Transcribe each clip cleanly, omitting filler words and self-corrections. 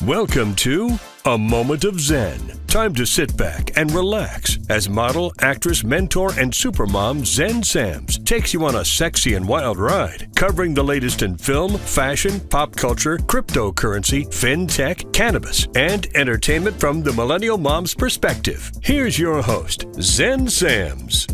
Welcome to A Moment of Zen. Time to sit back and relax as model, actress, mentor, and supermom Zen Sams takes you on a sexy and wild ride, covering the latest in film, fashion, pop culture, cryptocurrency, fintech, cannabis, and entertainment from the millennial mom's perspective. Here's your host, Zen Sams.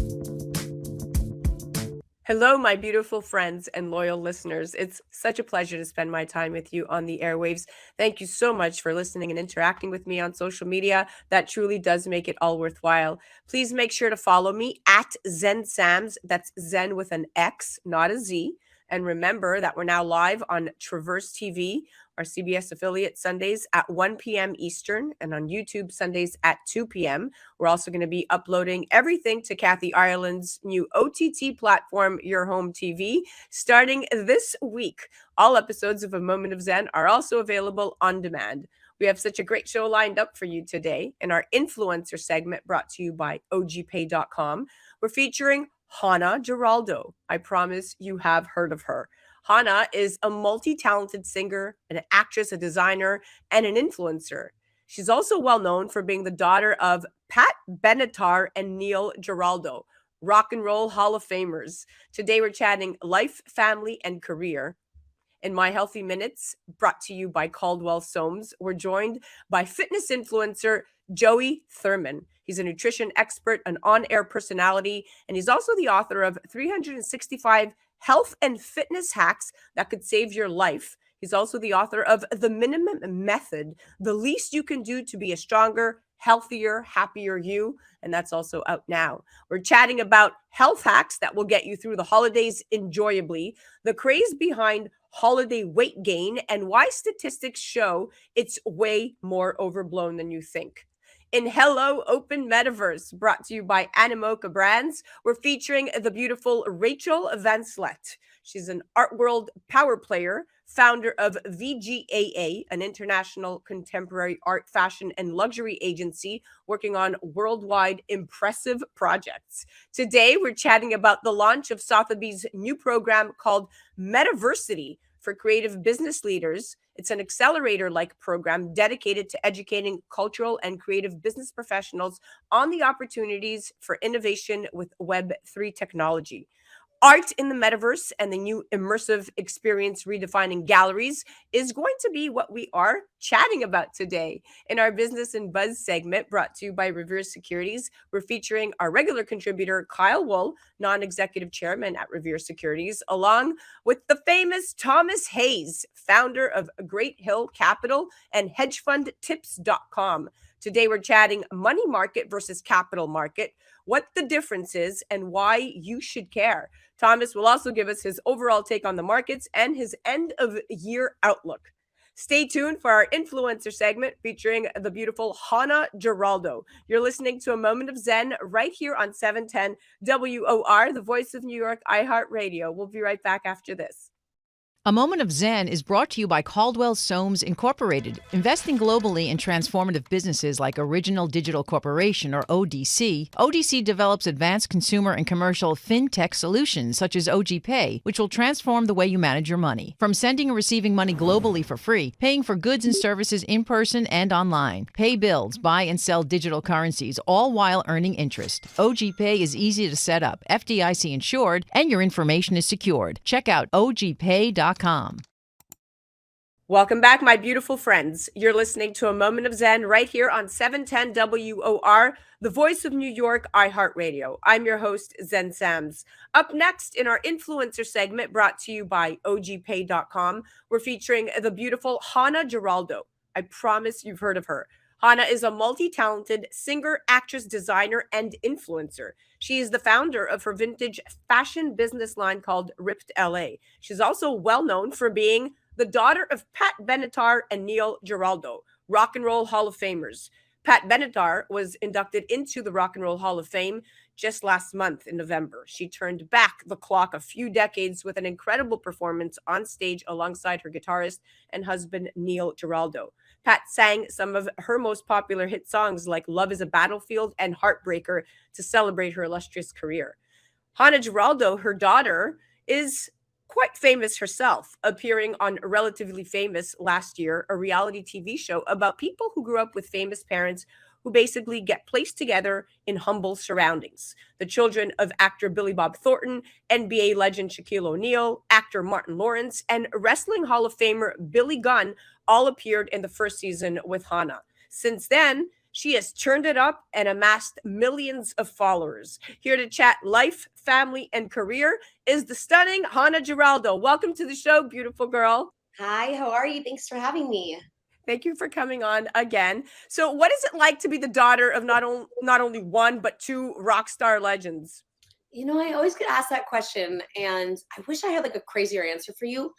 Hello, my beautiful friends and loyal listeners. It's such a pleasure to spend my time with you on the airwaves. Thank you so much for listening and interacting with me on social media. That truly does make it all worthwhile. Please make sure to follow me at Zen Sams. That's Zen with an X, not a Z. And remember that we're now live on Traverse TV, our CBS affiliate, Sundays at 1 p.m. Eastern, and on YouTube Sundays at 2 p.m. We're also going to be uploading everything to Kathy Ireland's new OTT platform, Your Home TV, starting this week. All episodes of A Moment of Zen are also available on demand. We have such a great show lined up for you today. In our influencer segment brought to you by ogpay.com, we're featuring Hana Giraldo. I promise you have heard of her. Hana is a multi-talented singer, an actress, a designer, and an influencer. She's also well known for being the daughter of Benatar and Neil Giraldo, rock and roll Hall of Famers. Today we're chatting life, family, and career. In My Healthy Minutes, brought to you by Caldwell Soames, we're joined by fitness influencer Joey Thurman. He's a nutrition expert, an on-air personality, and he's also the author of 365 health and fitness hacks that could save your life. He's also the author of The Minimum Method, the least you can do to be a stronger, healthier, happier you. And that's also out now. We're chatting about health hacks that will get you through the holidays enjoyably, the craze behind holiday weight gain, and why statistics show it's way more overblown than you think. In Hello Open Metaverse, brought to you by Animoca Brands, we're featuring the beautiful Rachel Vanslet. She's an art world power player, founder of VGAA, an international contemporary art, fashion, and luxury agency working on worldwide impressive projects. Today, we're chatting about the launch of Sotheby's new program called Metaversity for creative business leaders. It's an accelerator-like program dedicated to educating cultural and creative business professionals on the opportunities for innovation with Web3 technology. Art in the metaverse and the new immersive experience redefining galleries is going to be what we are chatting about today. In our Business and Buzz segment brought to you by Revere Securities, we're featuring our regular contributor, Kyle Wool, non-executive chairman at Revere Securities, along with the famous Thomas Hayes, founder of Great Hill Capital and hedgefundtips.com. Today, we're chatting money market versus capital market, what the difference is, and why you should care. Thomas will also give us his overall take on the markets and his end-of-year outlook. Stay tuned for our influencer segment featuring the beautiful Hana Giraldo. You're listening to A Moment of Zen right here on 710 WOR, the voice of New York, iHeart Radio. We'll be right back after this. A Moment of Zen is brought to you by Caldwell Soames Incorporated, investing globally in transformative businesses like Original Digital Corporation, or ODC. ODC develops advanced consumer and commercial fintech solutions such as OGPay, which will transform the way you manage your money. From sending and receiving money globally for free, paying for goods and services in person and online, pay bills, buy and sell digital currencies, all while earning interest. OGPay is easy to set up, FDIC insured, and your information is secured. Check out ogpay.com. Welcome back, my beautiful friends. You're listening to A Moment of Zen right here on 710 WOR, the voice of New York, iHeart Radio. I'm your host, Zen Sams. Up next in our influencer segment brought to you by ogpay.com, we're featuring the beautiful Hana Giraldo. I promise you've heard of her. Hana is a multi-talented singer, actress, designer, and influencer. She is the founder of her vintage fashion business line called Ripped LA. She's also well known for being the daughter of Benatar and Neil Giraldo, rock and roll Hall of Famers. Benatar was inducted into the Rock and Roll Hall of Fame just last month in November. She turned back the clock a few decades with an incredible performance on stage alongside her guitarist and husband, Neil Giraldo. Pat sang some of her most popular hit songs like Love is a Battlefield and Heartbreaker to celebrate her illustrious career. Hana Giraldo, her daughter, is quite famous herself, appearing on Relatively Famous last year, a reality TV show about people who grew up with famous parents who basically get placed together in humble surroundings. The children of actor Billy Bob Thornton, NBA legend Shaquille O'Neal, actor Martin Lawrence, and Wrestling Hall of Famer Billy Gunn all appeared in the first season with Hana. Since then, she has turned it up and amassed millions of followers. Here to chat life, family, and career is the stunning Hana Giraldo. Welcome to the show, beautiful girl. Hi, how are you? Thanks for having me. Thank you for coming on again. So, what is it like to be the daughter of not only one but two rock star legends? I always get asked that question, and I wish I had like a crazier answer for you.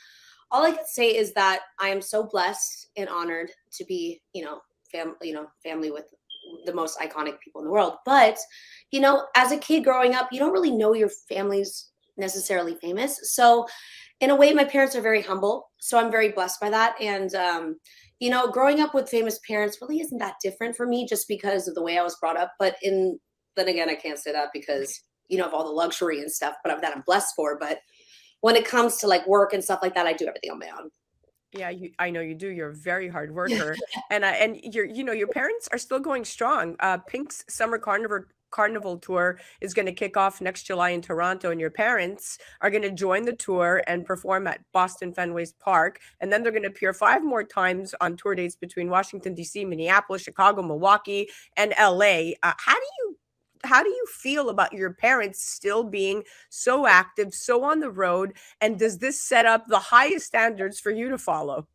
All I can say is that I am so blessed and honored to be, family with the most iconic people in the world. But, as a kid growing up, you don't really know your family's necessarily famous. So, in a way, my parents are very humble. So I'm very blessed by that. And growing up with famous parents really isn't that different for me just because of the way I was brought up. But then again, I can't say that because, of all the luxury and stuff, but that I'm blessed for. But when it comes to like work and stuff like that, I do everything on my own. Yeah, I know you do. You're a very hard worker, and your parents are still going strong. Pink's Summer Carnival tour is going to kick off next July in Toronto, and your parents are going to join the tour and perform at Boston Fenway Park, and then they're going to appear 5 more times on tour dates between Washington D.C., Minneapolis, Chicago, Milwaukee, and L.A. How do you feel about your parents still being so active, so on the road? And does this set up the highest standards for you to follow?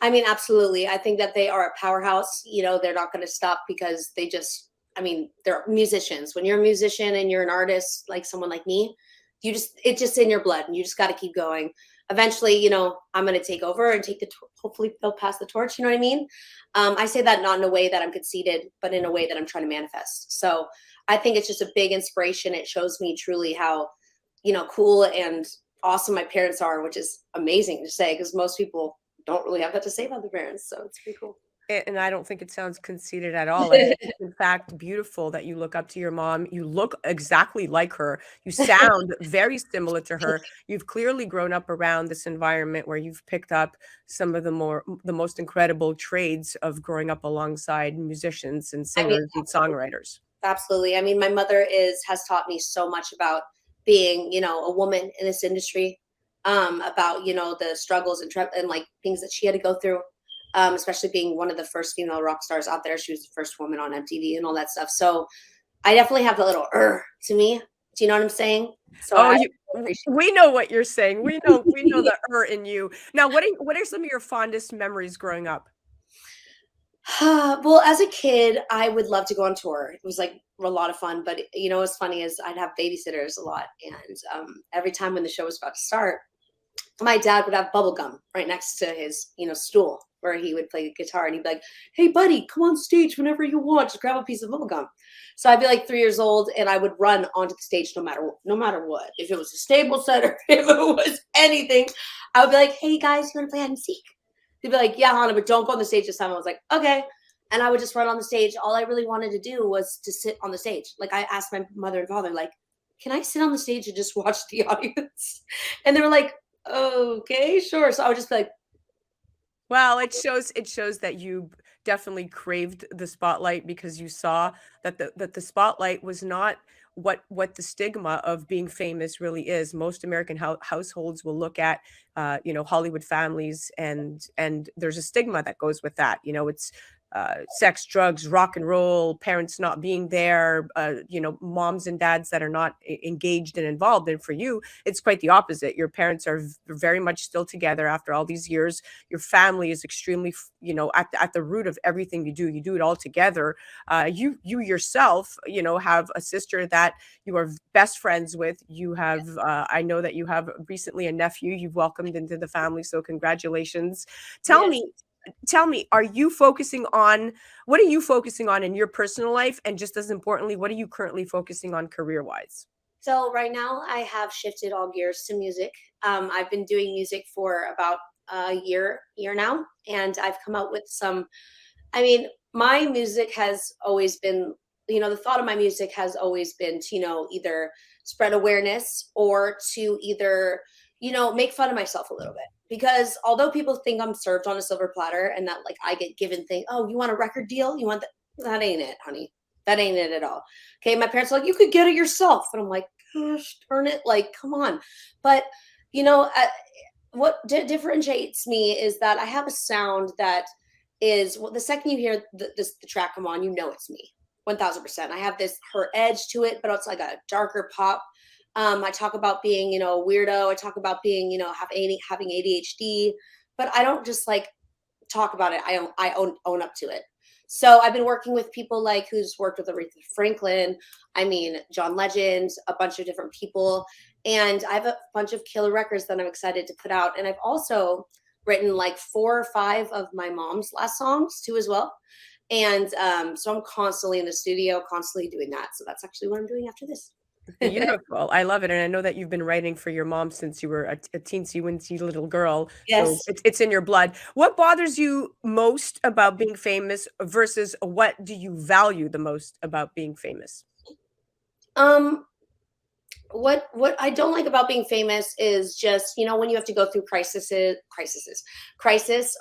I mean, absolutely. I think that they are a powerhouse. They're not going to stop because they're musicians. When you're a musician and you're an artist, like someone like me, it's just in your blood and you just got to keep going. Eventually, I'm going to take over and hopefully they'll pass the torch. You know what I mean? I say that not in a way that I'm conceited, but in a way that I'm trying to manifest. So I think it's just a big inspiration. It shows me truly how, cool and awesome my parents are, which is amazing to say because most people don't really have that to say about their parents. So it's pretty cool. And I don't think it sounds conceited at all. I think it's in fact beautiful that you look up to your mom. You look exactly like her. You sound very similar to her. You've clearly grown up around this environment where you've picked up some of the most incredible trades of growing up alongside musicians and singers and songwriters. Absolutely. I mean, my mother has taught me so much about being, a woman in this industry, about, the struggles and like things that she had to go through. Especially being one of the first female rock stars out there. She was the first woman on MTV and all that stuff. So I definitely have the little to me. Do you know what I'm saying? So we know what you're saying. We know the in you. Now, what are some of your fondest memories growing up? Well, as a kid, I would love to go on tour. It was like a lot of fun. But what's funny is I'd have babysitters a lot. And every time when the show was about to start, my dad would have bubble gum right next to his, stool where he would play guitar and he'd be like, "Hey buddy, come on stage whenever you want, just grab a piece of bubble gum." So I'd be like 3 years old and I would run onto the stage no matter what. If it was a stable set or if it was anything, I would be like, "Hey guys, you want to play hide and seek?" They'd be like, "Yeah, Hana, but don't go on the stage this time." I was like, "Okay." And I would just run on the stage. All I really wanted to do was to sit on the stage. Like I asked my mother and father, like, "Can I sit on the stage and just watch the audience?" And they were like, "Okay, sure." So I would just be like, well, it shows that you definitely craved the spotlight because you saw that the spotlight was not what the stigma of being famous really is. Most American households will look at Hollywood families and there's a stigma that goes with that. It's sex, drugs, rock and roll, parents not being there, moms and dads that are not engaged and involved. And for you, it's quite the opposite. Your parents are very much still together after all these years. Your family is extremely, at the root of everything you do. You do it all together. You yourself, have a sister that you are best friends with. You have, I know that you have recently a nephew you've welcomed into the family. So congratulations. Tell me, what are you focusing on in your personal life? And just as importantly, what are you currently focusing on career-wise? So right now I have shifted all gears to music. I've been doing music for about a year now, and I've come out with my music has always been, the thought of my music has always been to, either spread awareness or to either, make fun of myself a little bit, because although people think I'm served on a silver platter and that like I get given things, oh, you want a record deal? You want that? That ain't it, honey. That ain't it at all. Okay. My parents are like, you could get it yourself. And I'm like, gosh, darn it. Like, come on. But, what differentiates me is that I have a sound that is, well, the second you hear the track come on, it's me 1000%. I have her edge to it, but it's like a darker pop. I talk about being, a weirdo. I talk about being, having ADHD, but I don't just like talk about it. I own up to it. So I've been working with people like who's worked with Aretha Franklin, John Legend, a bunch of different people. And I have a bunch of killer records that I'm excited to put out. And I've also written like 4 or 5 of my mom's last songs too as well. And so I'm constantly in the studio, constantly doing that. So that's actually what I'm doing after this. Beautiful. I love it. And I know that you've been writing for your mom since you were a teensy-wincy little girl. Yes. So it's in your blood. What bothers you most about being famous versus what do you value the most about being famous? What I don't like about being famous is just, when you have to go through crisis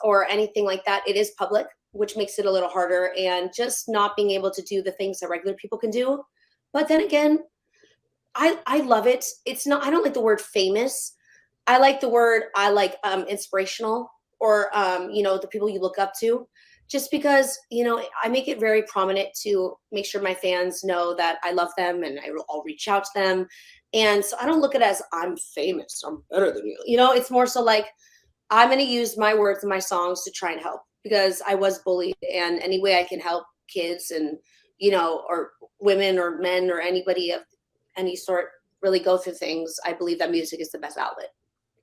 or anything like that, it is public, which makes it a little harder, and just not being able to do the things that regular people can do. But then again, I love it. It's not, I don't like the word famous. I like the word, inspirational, or, the people you look up to, just because, I make it very prominent to make sure my fans know that I love them and I'll reach out to them. And so I don't look at it as I'm famous, I'm better than you. It's more so like, I'm going to use my words and my songs to try and help, because I was bullied, and any way I can help kids and, or women or men or anybody of any sort really go through things, I believe that music is the best outlet.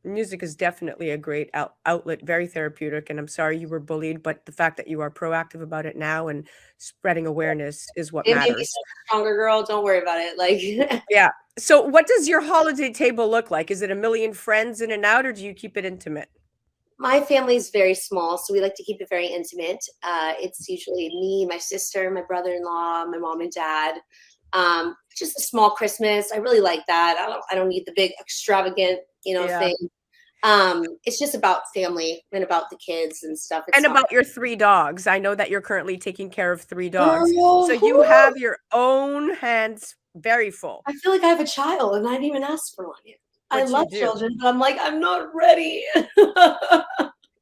Music is definitely a great outlet, very therapeutic. And I'm sorry you were bullied, but the fact that you are proactive about it now and spreading awareness is what It made me matters. such a stronger girl. Don't worry about it. Like, Yeah. So what does your holiday table look like? Is it a million friends in and out, or do you keep it intimate? my family is very small, so we like to keep it very intimate. It's usually me, my sister, my brother-in-law, my mom and dad. Just a small Christmas. I really like that. I don't need the big extravagant, Yeah. thing. It's just about family and about the kids and stuff. It's And not about your 3 dogs. I know that you're currently taking care of 3 dogs. Girl, So you have your own hands very full. I feel like I have a child and I didn't even ask for one yet. I But you love do. children, but I'm like, I'm not ready.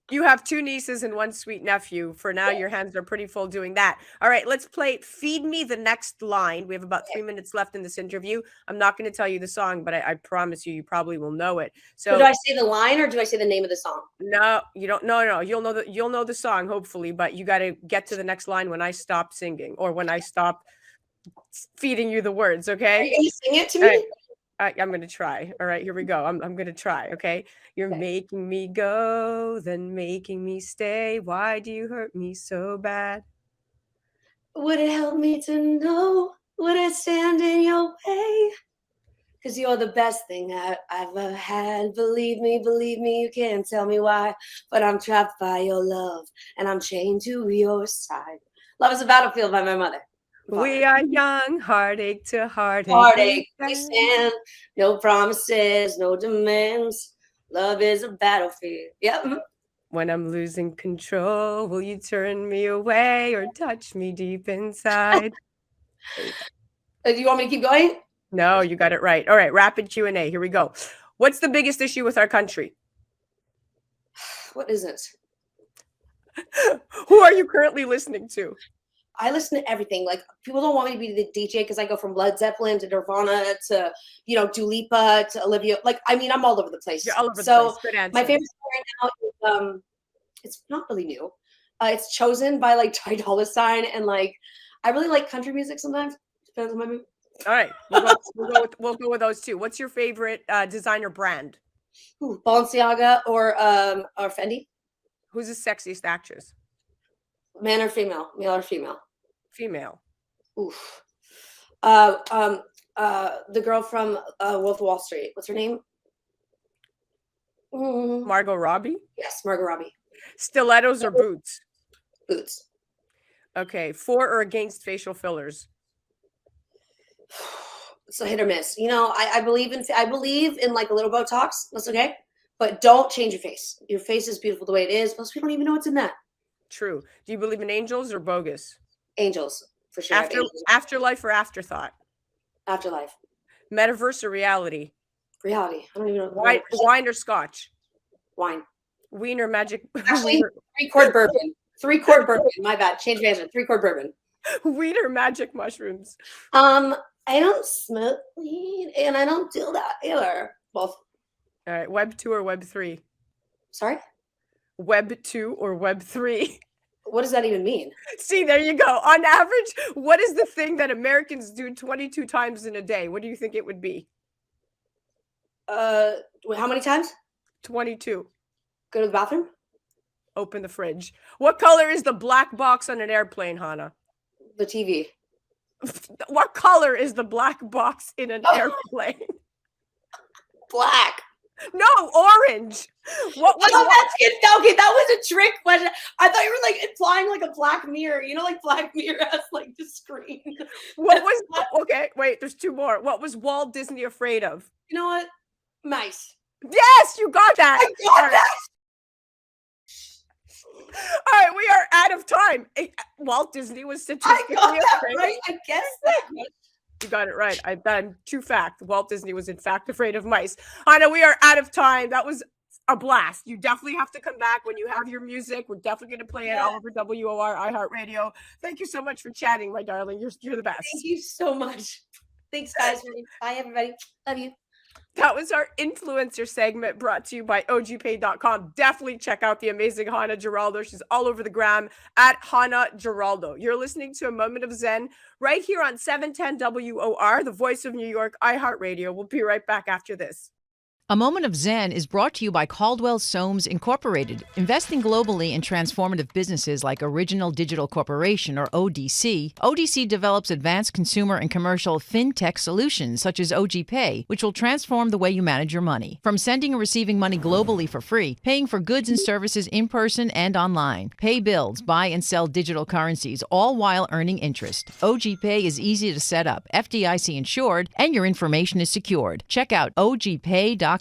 You have 2 nieces and 1 sweet nephew. For now, your hands are pretty full doing that. All right, let's play Feed Me the Next Line. We have about 3 minutes left in this interview. I'm not going to tell you the song, but I promise you probably will know it. So do I say the line or do I say the name of the song? No, you don't. No. You'll know the song, hopefully, but you got to get to the next line when I stop singing or when I stop feeding you the words, okay? Can you sing it to me? All right. I'm going to try. All right, here we go. I'm going to try, okay? You're making me go, then making me stay. Why do you hurt me so bad? Would it help me to know? Would it stand in your way? Because you're the best thing I've ever had. Believe me, you can't tell me why. But I'm trapped by your love, and I'm chained to your side. Love is a Battlefield by my mother. We are young, heartache to heartache. Heartache, we stand. No promises, no demands. Love is a battlefield. Yep. When I'm losing control, will you turn me away or touch me deep inside? Do you want me to keep going? No, you got it right. All right, rapid Q&A. Here we go. What's the biggest issue with our country? What is it? Who are you currently listening to? I listen to everything. Like, people don't want me to be the DJ because I go from Led Zeppelin to Nirvana to, Dua Lipa to Olivia. Like, I mean, I'm all over the place. You're all over the so place. Good answer. my favorite song right now is it's not really new. It's Chosen by like Ty Dolla $ign, and like I really like country music sometimes. Depends on my mood. All right, we'll go with those two. What's your favorite designer brand? Ooh, Balenciaga or Fendi. Who's the sexiest actress? Man or female? Male or female? Female. Oof. The girl from Wolf of Wall Street. What's her name? Margot Robbie? Yes, Margot Robbie. Stilettos or boots? Boots. Okay, for or against facial fillers? It's a hit or miss. I believe in like a little Botox. That's okay. but don't change your face. Your face is beautiful the way it is. Most people don't even know what's in that. True. Do you believe in angels or bogus? Angels, for sure. Afterlife or afterthought? Afterlife. Metaverse or reality? Reality. I don't even know. Wine or scotch? Wine. Wien or magic? Actually, 3-quart bourbon. 3-quart bourbon. My bad. Change my answer. 3-quart bourbon. Weed or magic mushrooms? I don't smoke weed and I don't do that either. Both. All right. Web 2 or Web 3? Sorry? Web 2 or Web 3? What does that even mean? See, there you go. On average, what is the thing that Americans do 22 times in a day? What do you think it would be? How many times? 22. Go to the bathroom? Open the fridge. What color is the black box on an airplane, Hana? The TV. What color is the black box in an airplane? Black. No, orange. What was that's good. Okay, that was a trick question. I thought you were like implying like a black mirror. You know, like Black Mirror has like the screen. What was okay? Wait, there's 2 more. What was Walt Disney afraid of? You know what? Mice. Yes, you got that. I got that. All right, we are out of time. Walt Disney was statistically I got that afraid. right. I guess that. You got it right. I've done true fact. Walt Disney was in fact afraid of mice. Hana, we are out of time. That was a blast. You definitely have to come back when you have your music. We're definitely going to play it all over WOR, iHeart Radio. Thank you so much for chatting, my darling. You're the best. Thank you so much. Thanks, guys. Bye, everybody. Love you. That was our influencer segment brought to you by ogpay.com. Definitely check out the amazing Hana Giraldo. She's all over the gram at Hana Giraldo. You're listening to A Moment of Zen right here on 710 WOR, the voice of New York, iHeart Radio. We'll be right back after this. A Moment of Zen is brought to you by Caldwell Soames Incorporated, investing globally in transformative businesses like Original Digital Corporation, or ODC. ODC develops advanced consumer and commercial fintech solutions such as OG Pay, which will transform the way you manage your money. From sending and receiving money globally for free, paying for goods and services in person and online, pay bills, buy and sell digital currencies, all while earning interest. OG Pay is easy to set up, FDIC insured, and your information is secured. Check out ogpay.com.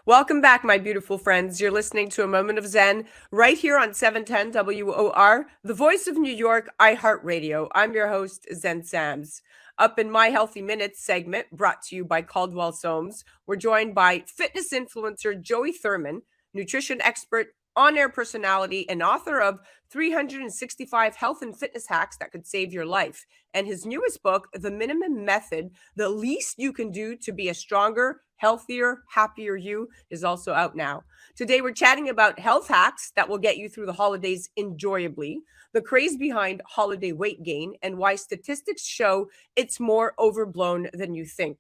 Welcome back, my beautiful friends. You're listening to A Moment of Zen right here on 710 WOR, the voice of New York, iHeart Radio. I'm your host, Zen Sams. Up in My Healthy Minutes segment, brought to you by Caldwell Soames, we're joined by fitness influencer Joey Thurman, nutrition expert, on-air personality, and author of 365 health and fitness hacks that could save your life. And his newest book, The Minimum Method, The Least You Can Do to Be a Stronger, Healthier, Happier You, is also out now. Today, we're chatting about health hacks that will get you through the holidays enjoyably, the craze behind holiday weight gain, and why statistics show it's more overblown than you think.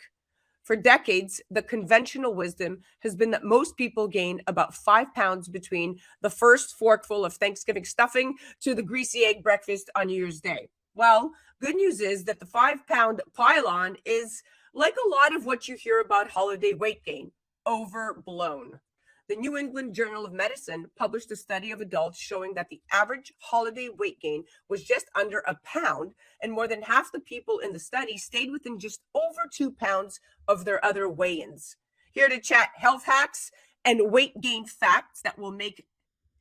For decades, the conventional wisdom has been that most people gain about 5 pounds between the first forkful of Thanksgiving stuffing to the greasy egg breakfast on New Year's Day. Well, good news is that the 5-pound pile-on is, like a lot of what you hear about holiday weight gain, overblown. The New England Journal of Medicine published a study of adults showing that the average holiday weight gain was just under a pound, and more than half the people in the study stayed within just over 2 pounds of their other weigh-ins. Here to chat health hacks and weight gain facts that will make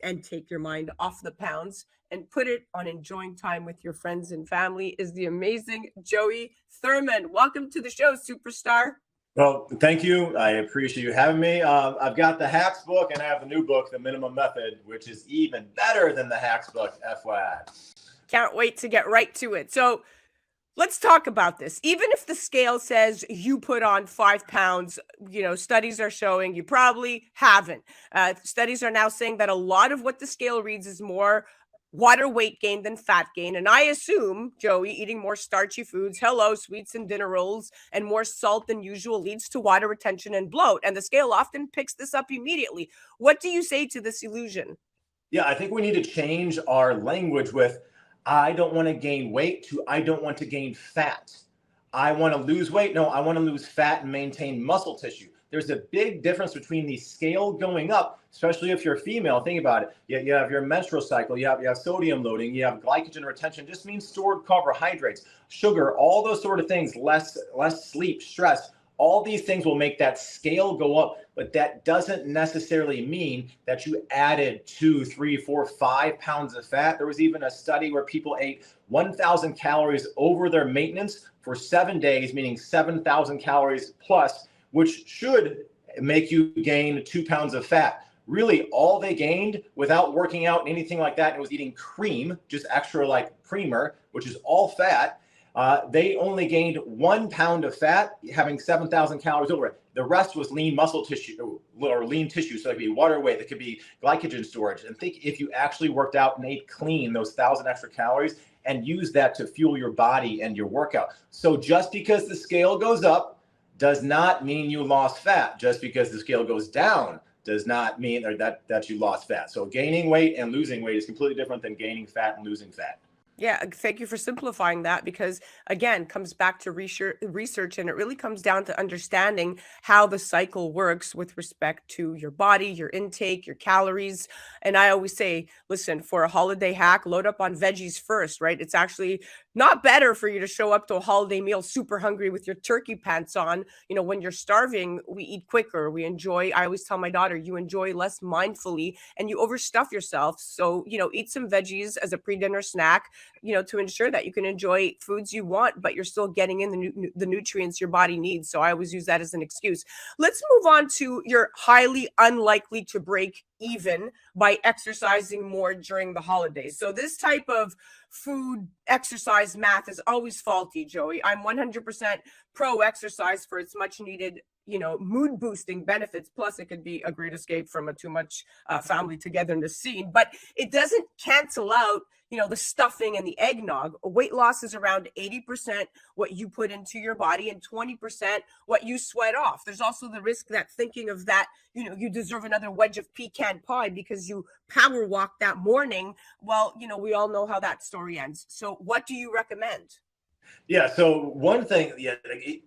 and take your mind off the pounds and put it on enjoying time with your friends and family is the amazing Joey Thurman. Welcome to the show, superstar. Well, thank you. I appreciate you having me. I've got the Hacks book and I have the new book, The Minimum Method, which is even better than the Hacks book, FYI. Can't wait to get right to it. So let's talk about this. Even if the scale says you put on 5 pounds, studies are showing you probably haven't. Studies are now saying that a lot of what the scale reads is more water weight gain than fat gain. And I assume, Joey, eating more starchy foods, sweets and dinner rolls, and more salt than usual leads to water retention and bloat. And the scale often picks this up immediately. What do you say to this illusion? Yeah, I think we need to change our language with, I don't want to gain weight to I don't want to gain fat. I want to lose weight. No, I want to lose fat and maintain muscle tissue. There's a big difference between the scale going up, especially if you're female. Think about it. You have your menstrual cycle, you have sodium loading, you have glycogen retention, just means stored carbohydrates, sugar, all those sort of things, less sleep, stress. All these things will make that scale go up, but that doesn't necessarily mean that you added 2, 3, 4, 5 pounds of fat. There was even a study where people ate 1,000 calories over their maintenance for 7 days, meaning 7,000 calories plus, which should make you gain 2 pounds of fat. Really, all they gained without working out and anything like that, and was eating cream, just extra like creamer, which is all fat. They only gained 1 pound of fat, having 7,000 calories over it. The rest was lean muscle tissue or lean tissue. So it could be water weight, it could be glycogen storage. And think if you actually worked out and ate clean those 1,000 extra calories and use that to fuel your body and your workout. So just because the scale goes up does not mean you lost fat. Just because the scale goes down does not mean that you lost fat. So gaining weight and losing weight is completely different than gaining fat and losing fat. Yeah, thank you for simplifying that because, again, comes back to research, and it really comes down to understanding how the cycle works with respect to your body, your intake, your calories. And I always say, listen, for a holiday hack, load up on veggies first, right? It's actually not better for you to show up to a holiday meal super hungry with your turkey pants on. When you're starving, we eat quicker. I always tell my daughter, you enjoy less mindfully and you overstuff yourself. So, eat some veggies as a pre-dinner snack, to ensure that you can enjoy foods you want, but you're still getting in the nutrients your body needs. So I always use that as an excuse. Let's move on to you're highly unlikely to break even by exercising more during the holidays. So this type of food exercise math is always faulty, Joey. I'm 100% pro exercise for its much needed mood boosting benefits. Plus, it could be a great escape from a too much family togetherness scene, but it doesn't cancel out the stuffing and the eggnog. Weight loss is around 80% what you put into your body and 20% what you sweat off. There's also the risk that thinking of that, you deserve another wedge of pecan pie because you power walked that morning. Well, we all know how that story ends. So what do you recommend? Yeah. So one thing,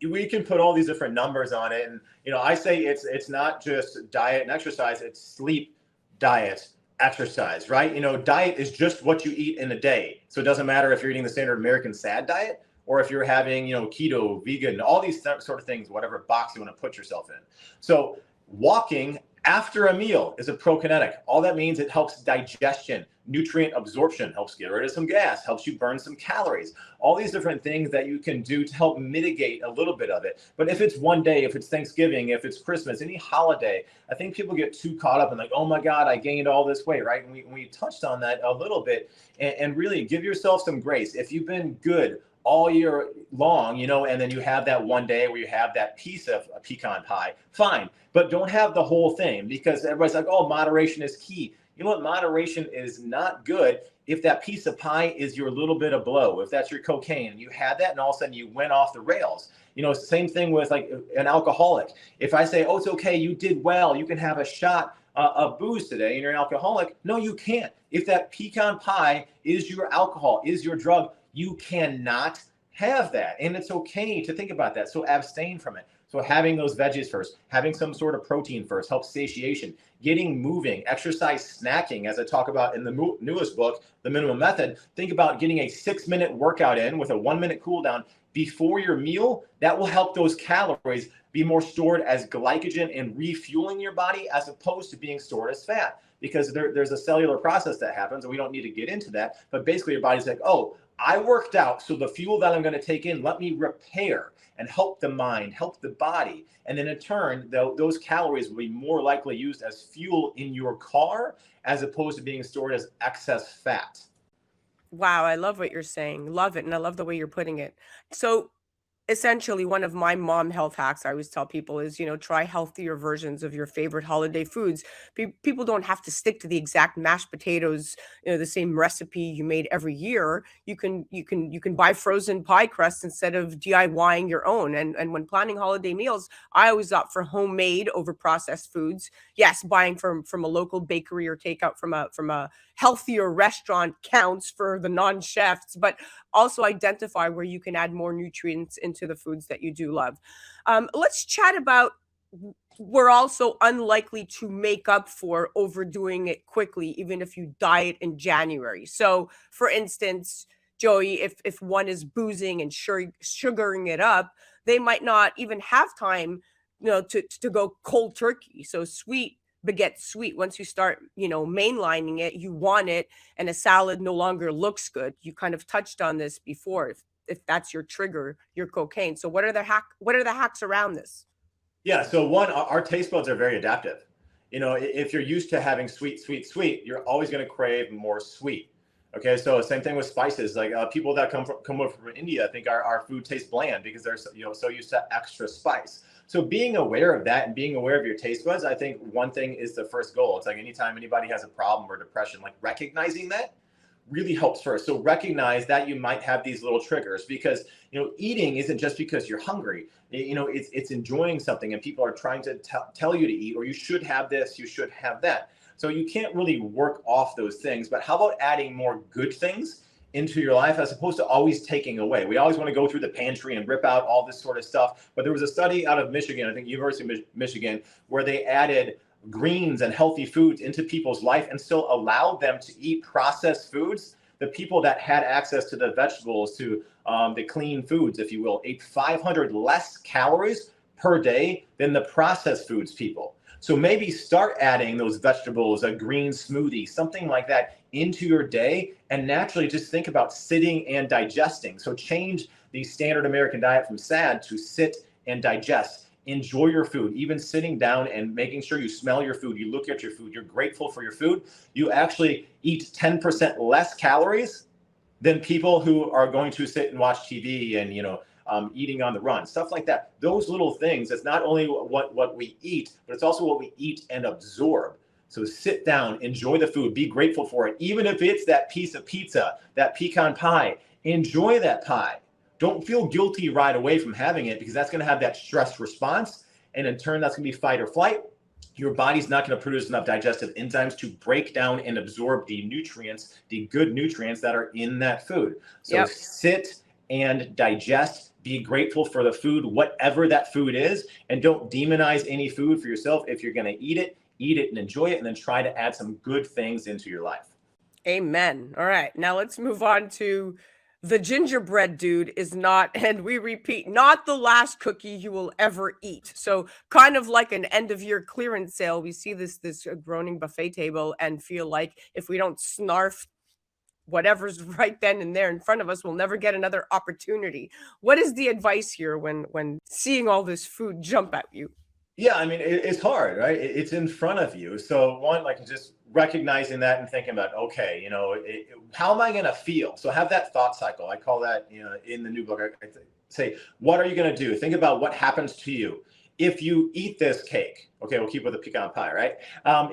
we can put all these different numbers on it. And, I say it's not just diet and exercise, it's sleep, diet, exercise, right? Diet is just what you eat in a day. So it doesn't matter if you're eating the standard American SAD diet or if you're having, keto, vegan, all these sort of things, whatever box you want to put yourself in. So walking after a meal is a prokinetic. All that means it helps digestion, nutrient absorption, helps get rid of some gas, helps you burn some calories, all these different things that you can do to help mitigate a little bit of it. But if it's one day, if it's Thanksgiving, if it's Christmas, any holiday, I think people get too caught up in like, oh my God, I gained all this weight, right? And we touched on that a little bit, and really give yourself some grace. If you've been good all year long, and then you have that one day where you have that piece of a pecan pie, fine. But don't have the whole thing, because everybody's like, oh, moderation is key. You know what? Moderation is not good if that piece of pie is your little bit of blow, if that's your cocaine, and you had that and all of a sudden you went off the rails. It's the same thing with like an alcoholic. If I say, oh, it's okay, you did well, you can have a shot of booze today and you're an alcoholic. No, you can't. If that pecan pie is your alcohol, is your drug, you cannot have that. And it's okay to think about that. So abstain from it. So having those veggies first, having some sort of protein first helps satiation, getting moving, exercise, snacking, as I talk about in the newest book, The Minimum Method. Think about getting a 6-minute workout in with a 1-minute cool down before your meal. That will help those calories be more stored as glycogen and refueling your body as opposed to being stored as fat, because there's a cellular process that happens, and we don't need to get into that. But basically your body's like, oh, I worked out, so the fuel that I'm going to take in, let me repair and help the mind, help the body. And then in turn, those calories will be more likely used as fuel in your car as opposed to being stored as excess fat. Wow, I love what you're saying. Love it. And I love the way you're putting it. So essentially, one of my mom health hacks I always tell people is, try healthier versions of your favorite holiday foods. People don't have to stick to the exact mashed potatoes, the same recipe you made every year. You can buy frozen pie crusts instead of DIYing your own. And when planning holiday meals, I always opt for homemade over processed foods. Yes, buying from a local bakery or takeout from a healthier restaurant counts for the non-chefs, but also identify where you can add more nutrients into the foods that you do love. Let's chat about, we're also unlikely to make up for overdoing it quickly, even if you diet in January. So for instance, Joey, if one is boozing and sugaring it up, they might not even have time, to go cold turkey. So sweet begets sweet. Once you start, mainlining it, you want it, and a salad no longer looks good. You kind of touched on this before. If that's your trigger, your cocaine. So what are the hacks around this? Yeah. So one, our taste buds are very adaptive. If you're used to having sweet, sweet, sweet, you're always going to crave more sweet. Okay, so same thing with spices. Like people that come over from India think our food tastes bland because they're so used to extra spice. So being aware of that and being aware of your taste buds, I think one thing is the first goal. It's like anytime anybody has a problem or depression, like recognizing that really helps first. So recognize that you might have these little triggers, because eating isn't just because you're hungry. It's enjoying something, and people are trying to tell you to eat, or you should have this, you should have that. So you can't really work off those things. But how about adding more good things into your life as opposed to always taking away? We always want to go through the pantry and rip out all this sort of stuff. But there was a study out of Michigan, I think University of Michigan, where they added greens and healthy foods into people's life and still allowed them to eat processed foods. The people that had access to the vegetables, to the clean foods, if you will, ate 500 less calories per day than the processed foods people. So maybe start adding those vegetables, a green smoothie, something like that into your day, and naturally just think about sitting and digesting. So change the standard American diet from SAD to sit and digest. Enjoy your food, even sitting down and making sure you smell your food, you look at your food, you're grateful for your food. You actually eat 10% less calories than people who are going to sit and watch TV and, eating on the run, stuff like that. Those little things, it's not only what we eat, but it's also what we eat and absorb. So sit down, enjoy the food, be grateful for it. Even if it's that piece of pizza, that pecan pie, enjoy that pie. Don't feel guilty right away from having it, because that's going to have that stress response. And in turn, that's going to be fight or flight. Your body's not going to produce enough digestive enzymes to break down and absorb the nutrients, the good nutrients that are in that food. So sit and digest, be grateful for the food, whatever that food is, and don't demonize any food for yourself. If you're going to eat it and enjoy it, and then try to add some good things into your life. Amen. All right, now let's move on to the gingerbread dude is not, and we repeat, not the last cookie you will ever eat. So kind of like an end of year clearance sale, we see this groaning buffet table and feel like if we don't snarf whatever's right then and there in front of us, we'll never get another opportunity. What is the advice here when seeing all this food jump at you? Yeah, I mean, it's hard, right? It's in front of you. So one, like just recognizing that and thinking about, okay, how am I going to feel? So have that thought cycle. I call that, in the new book, I say, what are you going to do? Think about what happens to you if you eat this cake. Okay, we'll keep with the pecan pie, right?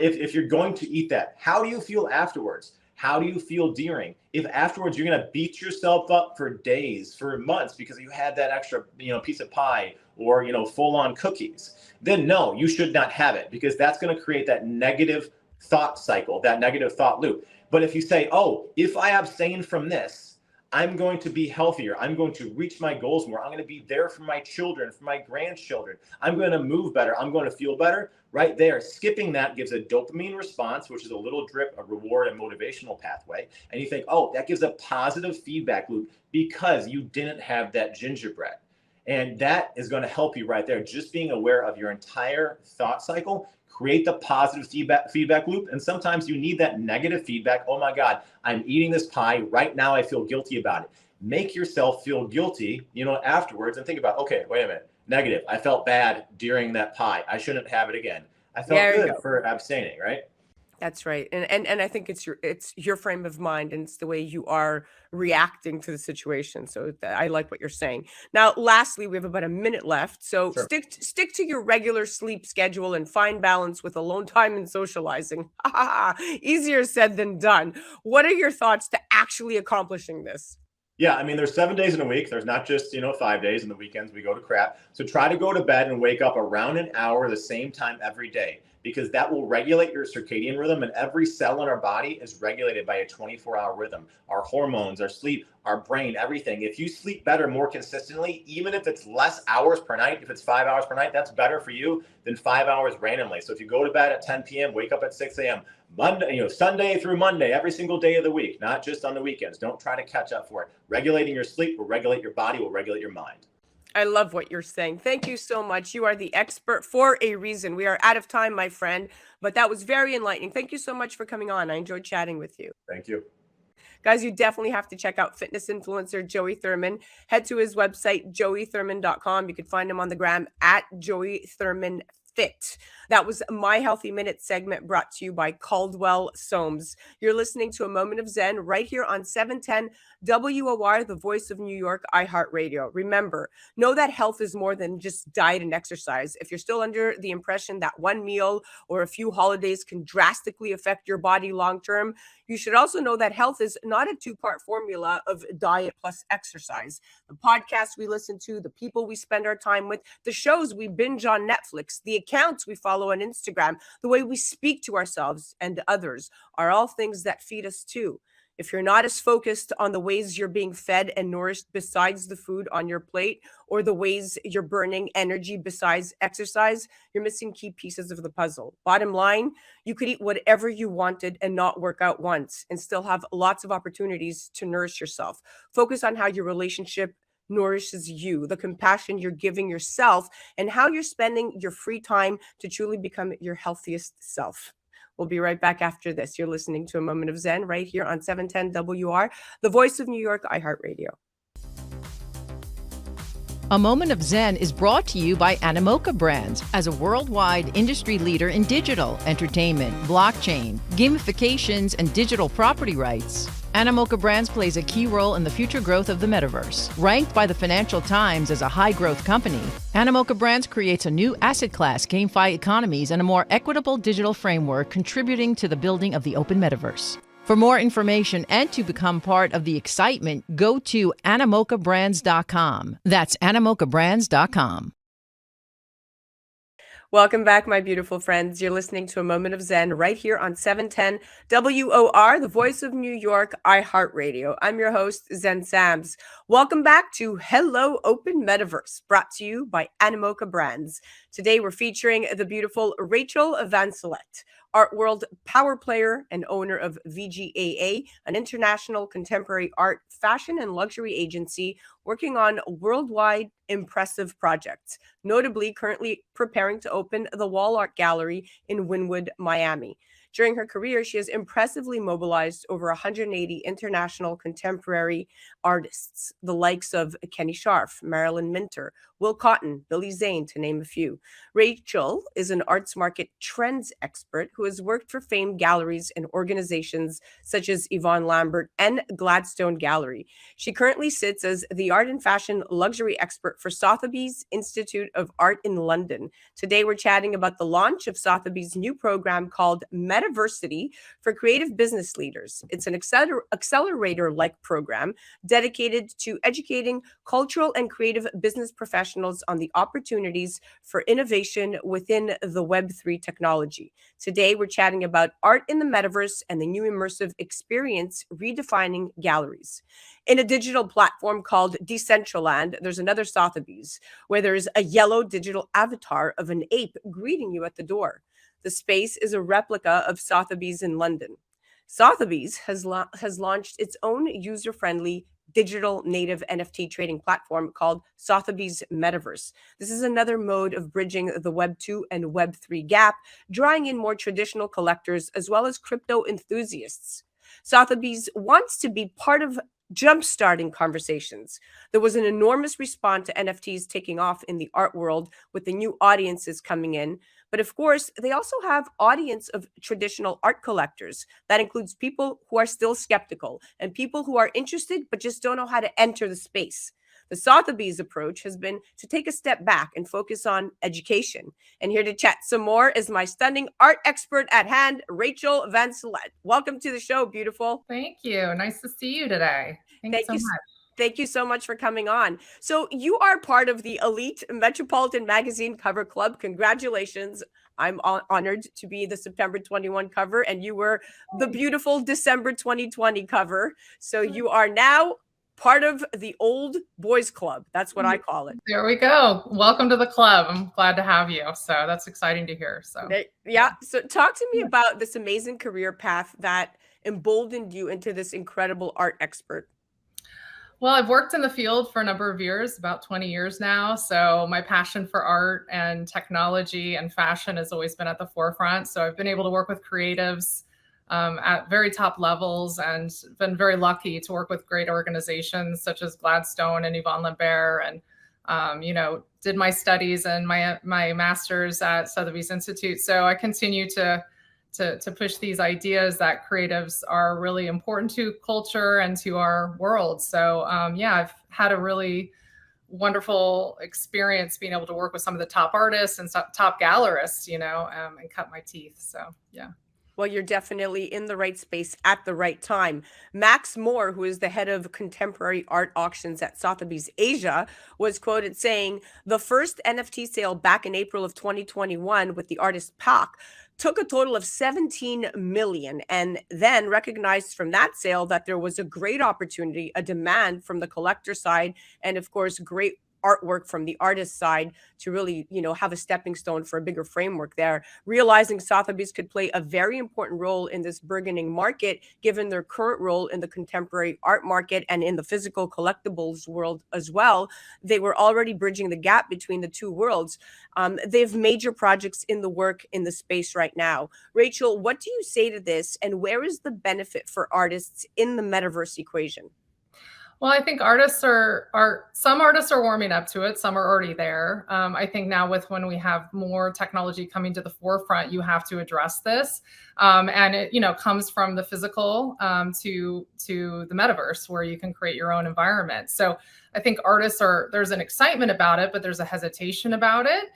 If you're going to eat that, how do you feel afterwards? How do you feel during? If afterwards you're going to beat yourself up for days, for months, because you had that extra, piece of pie or, full-on cookies, then no, you should not have it, because that's going to create that negative thought cycle, that negative thought loop. But if you say, oh, if I abstain from this, I'm going to be healthier. I'm going to reach my goals more. I'm going to be there for my children, for my grandchildren. I'm going to move better. I'm going to feel better. Right there, skipping that gives a dopamine response, which is a little drip, a reward and motivational pathway. And you think, oh, that gives a positive feedback loop because you didn't have that gingerbread. And that is going to help you right there. Just being aware of your entire thought cycle, create the positive feedback loop. And sometimes you need that negative feedback. Oh my God, I'm eating this pie right now. I feel guilty about it. Make yourself feel guilty, afterwards, and think about, okay, wait a minute. Negative. I felt bad during that pie. I shouldn't have it again. I felt good for abstaining, right? That's right. And I think it's your frame of mind, and it's the way you are reacting to the situation. So I like what you're saying. Now, lastly, we have about a minute left. So Sure. stick to your regular sleep schedule and find balance with alone time and socializing. Easier said than done. What are your thoughts to actually accomplishing this? Yeah, I mean, there's 7 days in a week. There's not just, 5 days, and the weekends we go to crap. So try to go to bed and wake up around an hour the same time every day, because that will regulate your circadian rhythm, and every cell in our body is regulated by a 24-hour rhythm. Our hormones, our sleep, our brain, everything. If you sleep better more consistently, even if it's less hours per night, if it's 5 hours per night, that's better for you than 5 hours randomly. So if you go to bed at 10 p.m., wake up at 6 a.m., Monday, Sunday through Monday, every single day of the week, not just on the weekends. Don't try to catch up for it. Regulating your sleep will regulate your body, will regulate your mind. I love what you're saying. Thank you so much. You are the expert for a reason. We are out of time, my friend, but that was very enlightening. Thank you so much for coming on. I enjoyed chatting with you. Thank you. Guys, you definitely have to check out fitness influencer Joey Thurman. Head to his website, joeythurman.com. You can find him on the gram at Joey Thurman Fit. That was my Healthy Minute segment brought to you by Caldwell Soames. You're listening to A Moment of Zen right here on 710 WOR, the voice of New York, iHeart Radio. Remember, know that health is more than just diet and exercise. If you're still under the impression that one meal or a few holidays can drastically affect your body long term, you should also know that health is not a two-part formula of diet plus exercise. The podcasts we listen to, the people we spend our time with, the shows we binge on Netflix, the accounts we follow on Instagram, the way we speak to ourselves and others are all things that feed us too. If you're not as focused on the ways you're being fed and nourished besides the food on your plate, or the ways you're burning energy besides exercise, you're missing key pieces of the puzzle. Bottom line, you could eat whatever you wanted and not work out once and still have lots of opportunities to nourish yourself. Focus on how your relationship nourishes you, the compassion you're giving yourself, and how you're spending your free time to truly become your healthiest self. We'll be right back after this. You're listening to A Moment of Zen right here on 710 WR, the voice of New York, iHeart Radio. A Moment of Zen is brought to you by Animoca Brands as a worldwide industry leader in digital, entertainment, blockchain, gamifications, and digital property rights. Animoca Brands plays a key role in the future growth of the metaverse. Ranked by the Financial Times as a high-growth company, Animoca Brands creates a new asset class, GameFi economies, and a more equitable digital framework contributing to the building of the open metaverse. For more information and to become part of the excitement, go to animocabrands.com. That's animocabrands.com. Welcome back, my beautiful friends. You're listening to A Moment of Zen right here on 710 WOR, the voice of New York, iHeart Radio. I'm your host, Zen Sams. Welcome back to Hello Open Metaverse, brought to you by Animoca Brands. Today, we're featuring the beautiful Rachel Vancelette, art world power player and owner of VGAA, an international contemporary art, fashion, and luxury agency working on worldwide impressive projects, notably currently preparing to open the Wall Art Gallery in Wynwood, Miami. During her career, she has impressively mobilized over 180 international contemporary artists, the likes of Kenny Scharf, Marilyn Minter, Will Cotton, Billy Zane, to name a few. Rachel is an arts market trends expert who has worked for famed galleries and organizations such as Yvonne Lambert and Gladstone Gallery. She currently sits as the art and fashion luxury expert for Sotheby's Institute of Art in London. Today, we're chatting about the launch of Sotheby's new program called Metaversity for creative business leaders. It's an accelerator-like program dedicated to educating cultural and creative business professionals on the opportunities for innovation within the Web3 technology. Today, we're chatting about art in the metaverse and the new immersive experience redefining galleries. In a digital platform called Decentraland, there's another Sotheby's, where there's a yellow digital avatar of an ape greeting you at the door. The space is a replica of Sotheby's in London. Sotheby's has launched its own user-friendly digital native NFT trading platform called Sotheby's Metaverse. This is another mode of bridging the Web 2 and Web 3 gap, drawing in more traditional collectors as well as crypto enthusiasts. Sotheby's wants to be part of jumpstarting conversations. There was an enormous response to NFTs taking off in the art world with the new audiences coming in. But of course, they also have audience of traditional art collectors. That includes people who are still skeptical and people who are interested but just don't know how to enter the space. The Sotheby's approach has been to take a step back and focus on education. And here to chat some more is my stunning art expert at hand, Rachel Vancelette. Welcome to the show, beautiful. Thank you. Nice to see you today. Thanks so much. Thank you so much for coming on. So you are part of the elite Metropolitan Magazine cover club. Congratulations. I'm honored to be the September 21 cover, and you were the beautiful December 2020 cover. So you are now part of the old boys club. That's what I call it. There we go. Welcome to the club. I'm glad to have you. So that's exciting to hear. So yeah. So talk to me about this amazing career path that emboldened you into this incredible art expert. Well, I've worked in the field for a number of years, about 20 years now. So my passion for art and technology and fashion has always been at the forefront. So I've been able to work with creatives at very top levels, and been very lucky to work with great organizations such as Gladstone and Yvonne Lambert, and did my studies and my master's at Sotheby's Institute. So I continue to push these ideas that creatives are really important to culture and to our world. So I've had a really wonderful experience being able to work with some of the top artists and top gallerists, and cut my teeth. So yeah. Well, you're definitely in the right space at the right time. Max Moore, who is the head of contemporary art auctions at Sotheby's Asia, was quoted saying, "The first NFT sale back in April of 2021 with the artist Pac took a total of 17 million, and then recognized from that sale that there was a great opportunity, a demand from the collector side, and of course, great artwork from the artist side to really, have a stepping stone for a bigger framework there, realizing Sotheby's could play a very important role in this burgeoning market, given their current role in the contemporary art market and in the physical collectibles world as well. They were already bridging the gap between the two worlds. They have major projects in the work in the space right now. Rachel, what do you say to this, and where is the benefit for artists in the metaverse equation? Well, I think some artists are warming up to it. Some are already there. I think now when we have more technology coming to the forefront, you have to address this. And it, comes from the physical to the metaverse, where you can create your own environment. So I think there's an excitement about it, but there's a hesitation about it.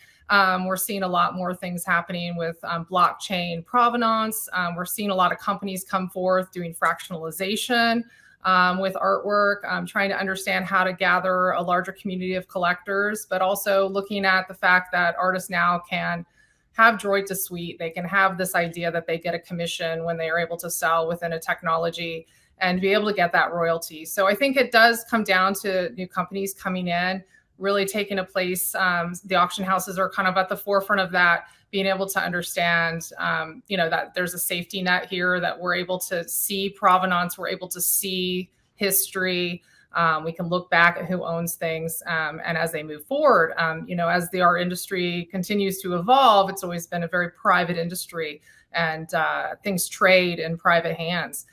We're seeing a lot more things happening with blockchain provenance. We're seeing a lot of companies come forth doing fractionalization with artwork, trying to understand how to gather a larger community of collectors, but also looking at the fact that artists now can have droid to suite. They can have this idea that they get a commission when they are able to sell within a technology and be able to get that royalty. So I think it does come down to new companies coming in, really taking a place. The auction houses are kind of at the forefront of that, being able to understand, that there's a safety net here, that we're able to see provenance, we're able to see history. We can look back at who owns things. And as they move forward, as the art industry continues to evolve, it's always been a very private industry, and things trade in private hands.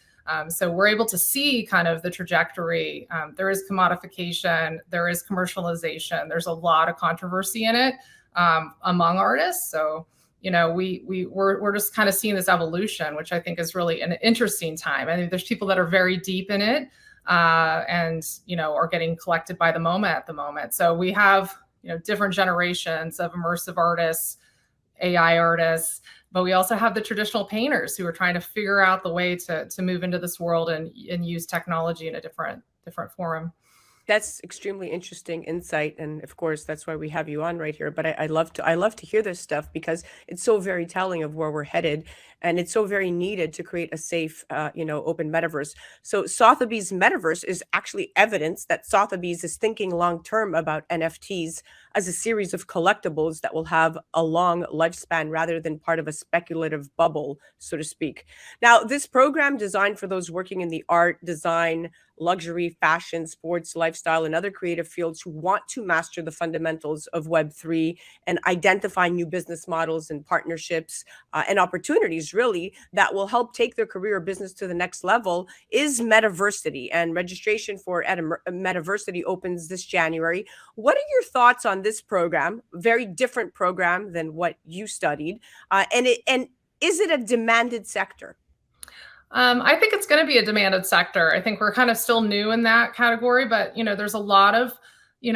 So we're able to see kind of the trajectory. There is commodification, there is commercialization, there's a lot of controversy in it among artists. So, we're just kind of seeing this evolution, which I think is really an interesting time. I think there's people that are very deep in it and, are getting collected by the MoMent at the moment. So we have, different generations of immersive artists, AI artists, but we also have the traditional painters who are trying to figure out the way to move into this world and use technology in a different forum. That's extremely interesting insight, and of course, that's why we have you on right here. But I love to hear this stuff, because it's so very telling of where we're headed, and it's so very needed to create a safe, open metaverse. So Sotheby's metaverse is actually evidence that Sotheby's is thinking long term about NFTs as a series of collectibles that will have a long lifespan rather than part of a speculative bubble, so to speak. Now, this program, designed for those working in the art, design, luxury, fashion, sports, lifestyle, and other creative fields who want to master the fundamentals of Web3 and identify new business models and partnerships and opportunities, really, that will help take their career or business to the next level, is Metaversity. And registration for Metaversity opens this January. What are your thoughts on this program? Very different program than what you studied. And is it a demanded sector? I think it's going to be a demanded sector. I think we're kind of still new in that category, but there's a lot of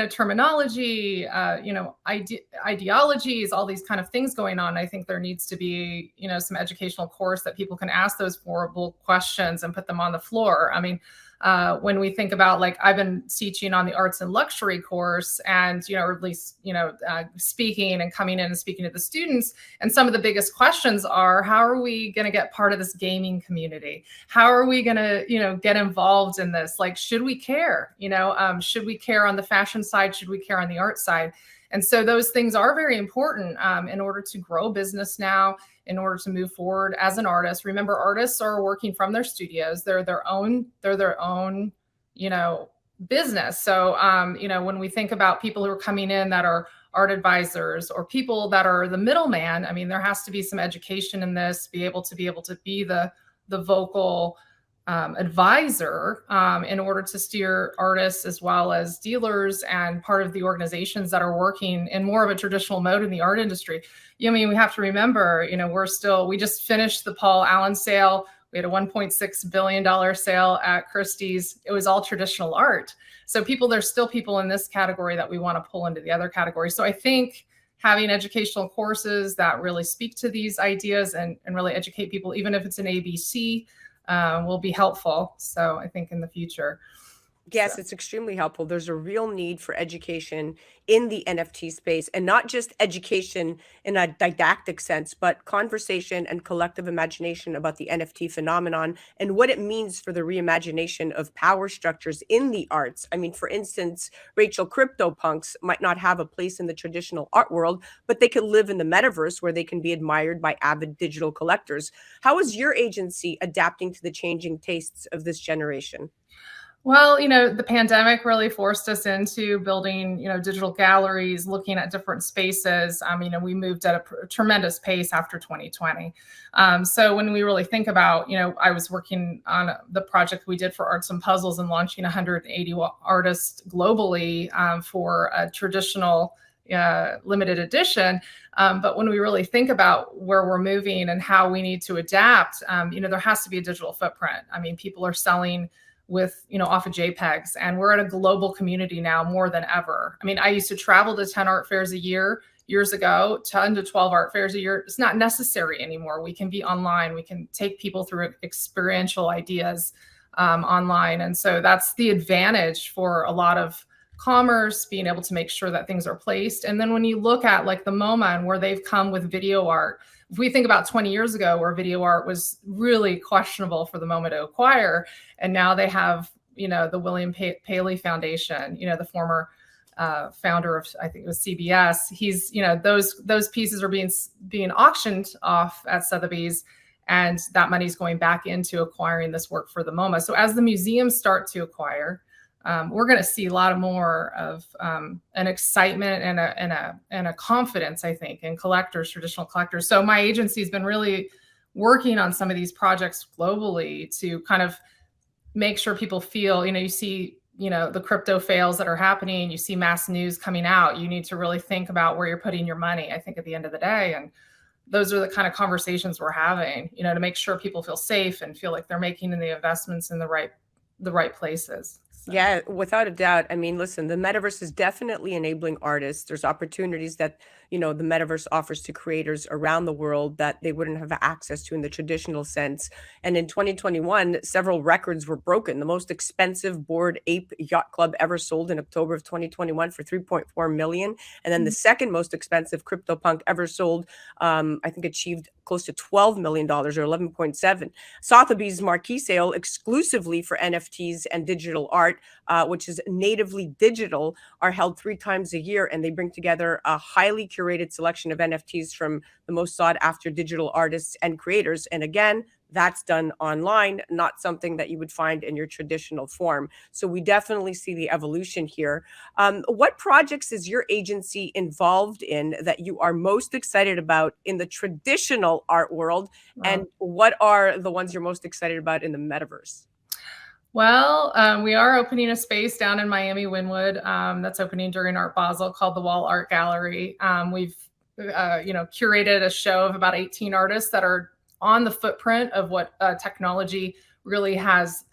terminology, ideologies, all these kind of things going on. I think there needs to be some educational course that people can ask those horrible questions and put them on the floor. I mean, when we think about, like, I've been teaching on the arts and luxury course, and or at least speaking and coming in and speaking to the students, and some of the biggest questions are, how are we going to get part of this gaming community? How are we going to get involved in this? Like, should we care? Should we care on the fashion side? Should we care on the art side? And so those things are very important in order to grow business now, in order to move forward as an artist. Remember, artists are working from their studios. They're their own, business. So, when we think about people who are coming in that are art advisors or people that are the middleman, I mean, there has to be some education in this, be able to be the vocal advisor in order to steer artists as well as dealers and part of the organizations that are working in more of a traditional mode in the art industry. I mean, we have to remember, we just finished the Paul Allen sale. We had a $1.6 billion sale at Christie's. It was all traditional art. So there's still people in this category that we want to pull into the other category. So I think having educational courses that really speak to these ideas and really educate people, even if it's an ABC, will be helpful. So I think in the future. Yes, it's extremely helpful. There's a real need for education in the NFT space, and not just education in a didactic sense, but conversation and collective imagination about the NFT phenomenon and what it means for the reimagination of power structures in the arts. I mean, for instance, Rachel, CryptoPunks might not have a place in the traditional art world, but they could live in the metaverse where they can be admired by avid digital collectors. How is your agency adapting to the changing tastes of this generation? Well, the pandemic really forced us into building, digital galleries, looking at different spaces. We moved at a tremendous pace after 2020. So when we really think about, I was working on the project we did for Arts and Puzzles and launching 180 artists globally for a traditional limited edition. But when we really think about where we're moving and how we need to adapt, there has to be a digital footprint. I mean, people are selling with, off of JPEGs, and we're at a global community now more than ever. I mean, I used to travel to 10 art fairs a year years ago, 10 to 12 art fairs a year. It's not necessary anymore. We can be online. We can take people through experiential ideas online. And so that's the advantage for a lot of commerce, being able to make sure that things are placed. And then when you look at like the MoMent, where they've come with video art, if we think about 20 years ago, where video art was really questionable for the MoMent to acquire, and now they have, the William Paley Foundation, the former founder of, I think it was CBS. He's, those pieces are being auctioned off at Sotheby's, and that money's going back into acquiring this work for the MoMA. So as the museums start to acquire, we're going to see a lot more of an excitement and a confidence, I think, in collectors, traditional collectors. So my agency has been really working on some of these projects globally to kind of make sure people feel, you see, the crypto fails that are happening. You see mass news coming out. You need to really think about where you're putting your money, I think, at the end of the day. And those are the kind of conversations we're having, to make sure people feel safe and feel like they're making the investments in the right places. So. Yeah, without a doubt. I mean, listen, the metaverse is definitely enabling artists. There's opportunities that, the metaverse offers to creators around the world that they wouldn't have access to in the traditional sense. And in 2021, several records were broken. The most expensive Bored Ape yacht club ever sold in October of 2021 for $3.4 million. And then the second most expensive CryptoPunk ever sold, I think achieved close to $12 million or 11.7. Sotheby's marquee sale exclusively for NFTs and digital art, which is natively digital, are held 3 times a year, and they bring together a highly curated selection of NFTs from the most sought after digital artists and creators. And again, that's done online, not something that you would find in your traditional form. So we definitely see the evolution here. What projects is your agency involved in that you are most excited about in the traditional art world? Wow. And what are the ones you're most excited about in the metaverse? Well, we are opening a space down in Miami Wynwood that's opening during Art Basel called the WOR Art Gallery. We've curated a show of about 18 artists that are on the footprint of what technology really has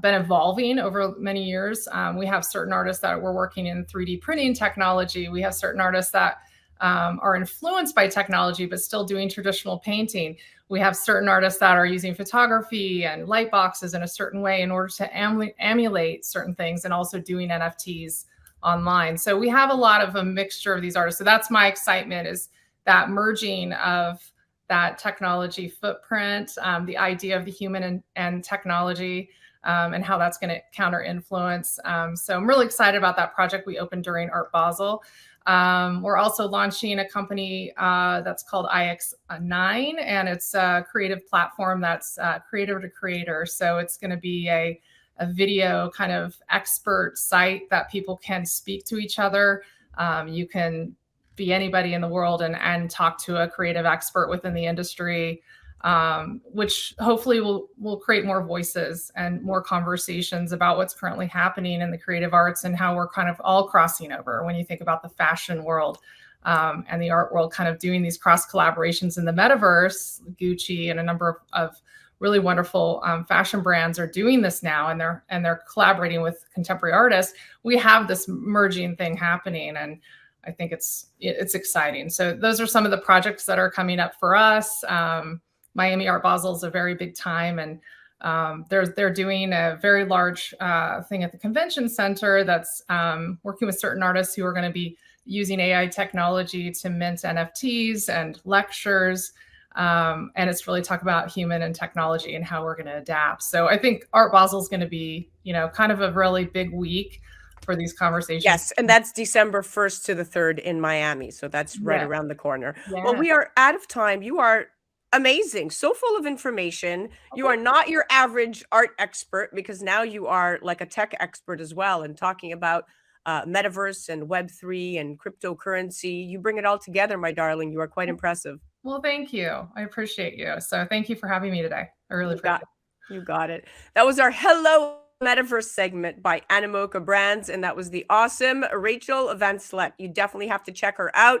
been evolving over many years. We have certain artists that were working in 3D printing technology. We have certain artists that are influenced by technology, but still doing traditional painting. We have certain artists that are using photography and light boxes in a certain way in order to emulate certain things, and also doing NFTs online. So we have a lot of a mixture of these artists. So that's my excitement, is that merging of that technology footprint, the idea of the human and technology, and how that's going to counter influence. So I'm really excited about that project we opened during Art Basel. We're also launching a company that's called iX9, and it's a creative platform that's creator to creator. So it's going to be a video kind of expert site that people can speak to each other. You can be anybody in the world and talk to a creative expert within the industry, which hopefully will create more voices and more conversations about what's currently happening in the creative arts and how we're kind of all crossing over. When you think about the fashion world and the art world kind of doing these cross collaborations in the metaverse, Gucci and a number of really wonderful fashion brands are doing this now, and they're collaborating with contemporary artists. We have this merging thing happening, and I think it's exciting. So those are some of the projects that are coming up for us. Miami Art Basel is a very big time, and they're doing a very large thing at the convention center that's working with certain artists who are going to be using AI technology to mint NFTs and lectures. And it's really talk about human and technology and how we're going to adapt. So I think Art Basel is going to be, kind of a really big week for these conversations. Yes, and that's December 1st to the 3rd in Miami. So that's right around the corner. Well, we are out of time. You are amazing, so full of information. You are not your average art expert, because now you are like a tech expert as well, and talking about metaverse and Web3 and cryptocurrency. You bring it all together, my darling. You are quite impressive. Well, thank you. I appreciate you. So thank you for having me today. I really appreciate it. You got it. That was our Hello Metaverse segment by Animoca Brands, and that was the awesome Rachel Van Slet. You definitely have to check her out.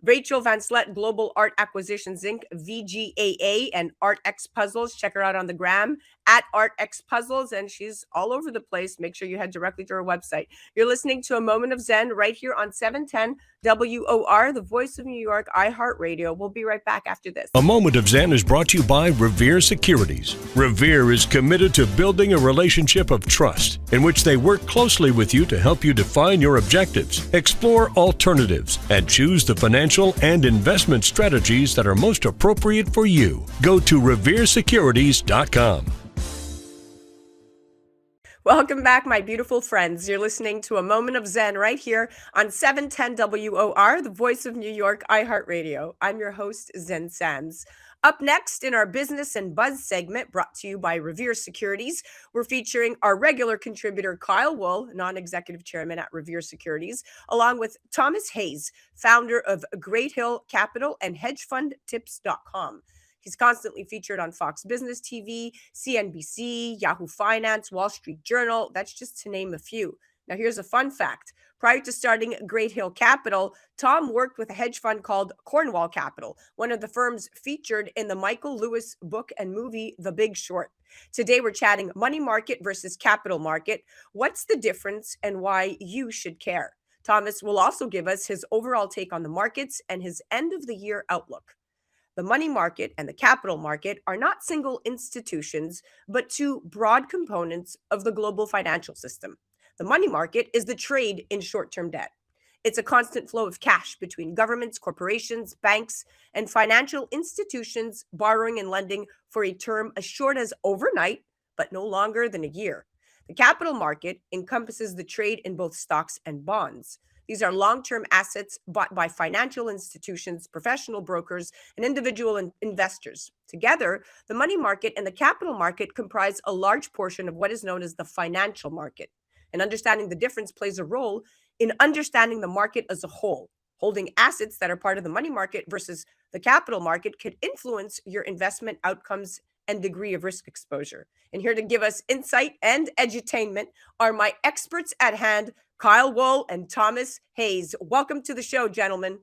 Rachel Van Slet, Global Art Acquisitions Inc., VGAA, and ArtX Puzzles. Check her out on the gram at ArtX Puzzles, and she's all over the place. Make sure you head directly to her website. You're listening to A Moment of Zen right here on 710 WOR, the voice of New York, iHeart Radio. We'll be right back after this. A Moment of Zen is brought to you by Revere Securities. Revere is committed to building a relationship of trust in which they work closely with you to help you define your objectives, explore alternatives, and choose the financial and investment strategies that are most appropriate for you. Go to reveresecurities.com. Welcome back, my beautiful friends. You're listening to A Moment of Zen right here on 710 WOR, the voice of New York, iHeart Radio. I'm your host, Zen Sams. Up next in our Business and Buzz segment, brought to you by Revere Securities, we're featuring our regular contributor, Kyle Wool, non-executive chairman at Revere Securities, along with Thomas Hayes, founder of Great Hill Capital and hedgefundtips.com. He's constantly featured on Fox Business TV, CNBC, Yahoo Finance, Wall Street Journal. That's just to name a few. Now, here's a fun fact. Prior to starting Great Hill Capital, Tom worked with a hedge fund called Cornwall Capital, one of the firms featured in the Michael Lewis book and movie, The Big Short. Today, we're chatting money market versus capital market. What's the difference and why you should care? Thomas will also give us his overall take on the markets and his end of the year outlook. The money market and the capital market are not single institutions, but two broad components of the global financial system. The money market is the trade in short-term debt. It's a constant flow of cash between governments, corporations, banks, and financial institutions borrowing and lending for a term as short as overnight, but no longer than a year. The capital market encompasses the trade in both stocks and bonds. These are long-term assets bought by financial institutions, professional brokers, and individual investors. Together, the money market and the capital market comprise a large portion of what is known as the financial market. And understanding the difference plays a role in understanding the market as a whole. Holding assets that are part of the money market versus the capital market could influence your investment outcomes and degree of risk exposure. And here to give us insight and edutainment are my experts at hand, Kyle Wool and Thomas Hayes. Welcome to the show, gentlemen.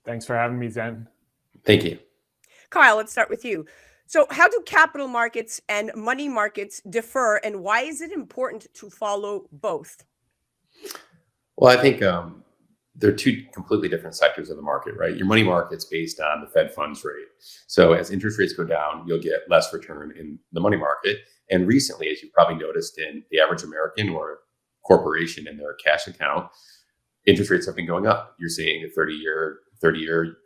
Thanks for having me, Zen. Thank you. Kyle, let's start with you. So how do capital markets and money markets differ, and why is it important to follow both? Well, I think they're two completely different sectors of the market, right? Your money market's based on the Fed funds rate. So as interest rates go down, you'll get less return in the money market. And recently, as you probably noticed in the average American or corporation in their cash account, interest rates have been going up. You're seeing a 30-year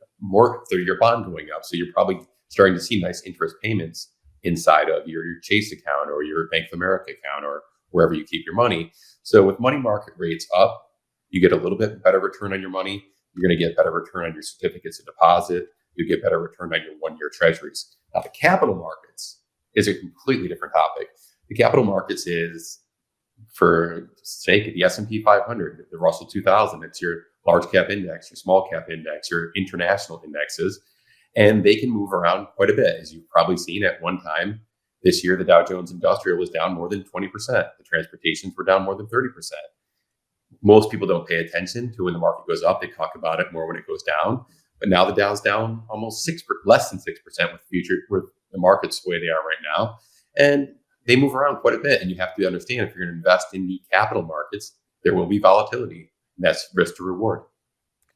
bond going up. So you're probably starting to see nice interest payments inside of your Chase account or your Bank of America account or wherever you keep your money. So with money market rates up, you get a little bit better return on your money. You're going to get better return on your certificates of deposit. You get better return on your one-year treasuries. Now, the capital markets is a completely different topic. The capital markets is for sake, the S&P 500, the Russell 2000, it's your large cap index, your small cap index, your international indexes, and they can move around quite a bit. As you've probably seen at one time this year, the Dow Jones Industrial was down more than 20%. The transportations were down more than 30%. Most people don't pay attention to when the market goes up. They talk about it more when it goes down. But now the Dow's down almost less than 6% with the markets the way they are right now. And they move around quite a bit. And you have to understand, if you're going to invest in the capital markets, there will be volatility. And that's risk to reward.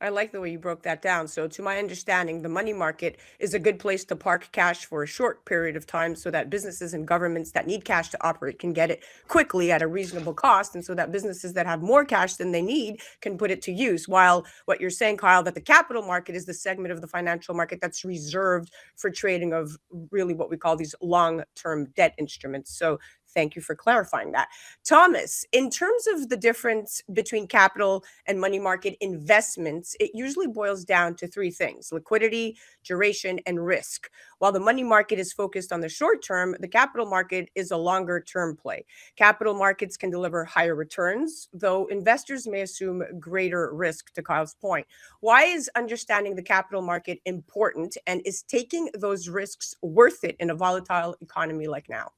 I like the way you broke that down. So, to my understanding, the money market is a good place to park cash for a short period of time so that businesses and governments that need cash to operate can get it quickly at a reasonable cost. And so that businesses that have more cash than they need can put it to use. While what you're saying, Kyle, that the capital market is the segment of the financial market that's reserved for trading of really what we call these long-term debt instruments. So, thank you for clarifying that. Thomas, in terms of the difference between capital and money market investments, it usually boils down to three things: liquidity, duration, and risk. While the money market is focused on the short term, the capital market is a longer term play. Capital markets can deliver higher returns, though investors may assume greater risk, to Kyle's point. Why is understanding the capital market important, and is taking those risks worth it in a volatile economy like now?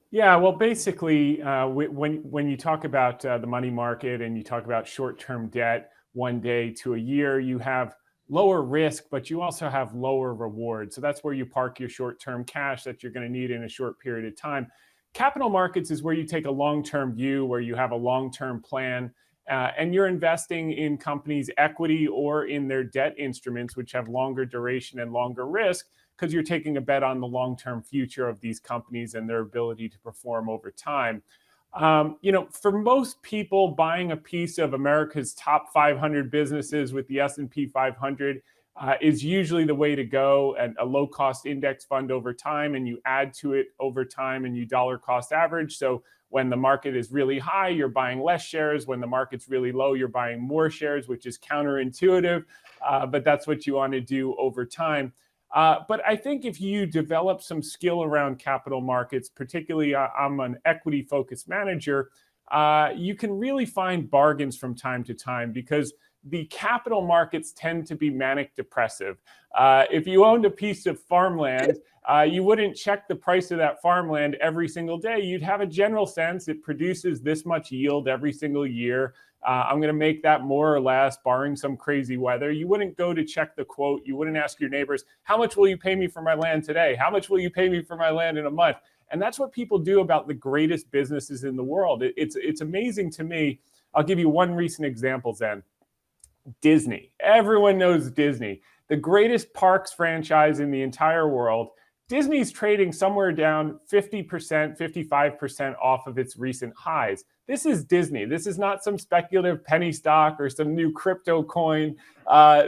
Yeah, well, basically, when you talk about the money market and you talk about short-term debt, 1 day to a year, you have lower risk, but you also have lower reward. So that's where you park your short-term cash that you're going to need in a short period of time. Capital markets is where you take a long-term view, where you have a long-term plan, and you're investing in companies' equity or in their debt instruments, which have longer duration and longer risk, because you're taking a bet on the long-term future of these companies and their ability to perform over time. For most people, buying a piece of America's top 500 businesses with the S&P 500 is usually the way to go, and a low-cost index fund over time, and you add to it over time and you dollar cost average. So when the market is really high, you're buying less shares. When the market's really low, you're buying more shares, which is counterintuitive, but that's what you want to do over time. But I think if you develop some skill around capital markets, particularly I'm an equity-focused manager, you can really find bargains from time to time, because the capital markets tend to be manic depressive. If you owned a piece of farmland, you wouldn't check the price of that farmland every single day. You'd have a general sense it produces this much yield every single year. I'm going to make that more or less, barring some crazy weather. You wouldn't go to check the quote. You wouldn't ask your neighbors, how much will you pay me for my land today? How much will you pay me for my land in a month? And that's what people do about the greatest businesses in the world. It's amazing to me. I'll give you one recent example, Zen. Disney. Everyone knows Disney, the greatest parks franchise in the entire world. Disney's trading somewhere down 50%, 55% off of its recent highs. This is Disney. This is not some speculative penny stock or some new crypto coin.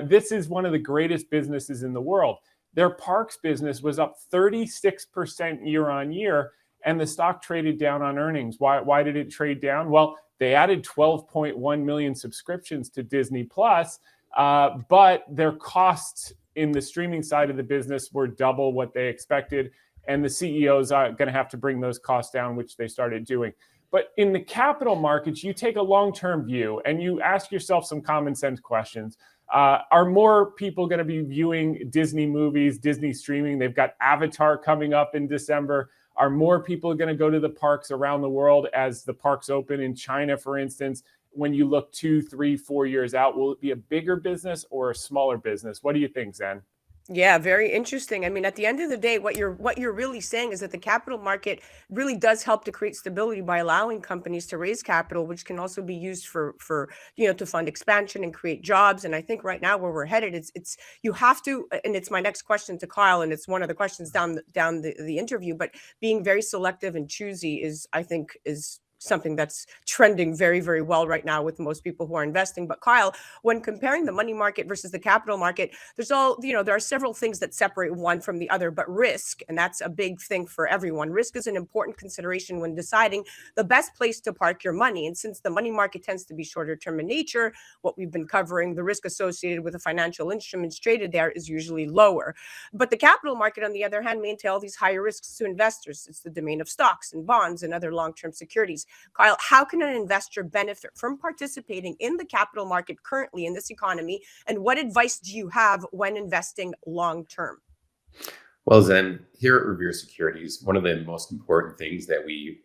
This is one of the greatest businesses in the world. Their parks business was up 36% year on year, and the stock traded down on earnings. Why did it trade down? Well, they added 12.1 million subscriptions to Disney Plus, but their costs in the streaming side of the business were double what they expected, and the CEOs are going to have to bring those costs down, which they started doing. But in the capital markets, you take a long-term view and you ask yourself some common sense questions. Are more people going to be viewing Disney movies, Disney streaming? They've got Avatar coming up in December. Are more people going to go to the parks around the world as the parks open in China, for instance? When you look 2, 3, 4 years out, will it be a bigger business or a smaller business? What do you think, Zen? Yeah, very interesting. I mean, at the end of the day, what you're really saying is that the capital market really does help to create stability by allowing companies to raise capital, which can also be used for to fund expansion and create jobs. And I think right now where we're headed, it's you have to, and it's my next question to Kyle, and it's one of the questions down the interview. But being very selective and choosy is, I think, is something that's trending very, very well right now with most people who are investing. But Kyle, when comparing the money market versus the capital market, there are several things that separate one from the other, but risk, and that's a big thing for everyone. Risk is an important consideration when deciding the best place to park your money. And since the money market tends to be shorter term in nature, what we've been covering, the risk associated with the financial instruments traded there is usually lower. But the capital market, on the other hand, may entail these higher risks to investors. It's the domain of stocks and bonds and other long-term securities. Kyle, how can an investor benefit from participating in the capital market currently in this economy? And what advice do you have when investing long term? Well, Zen, here at Revere Securities, one of the most important things that we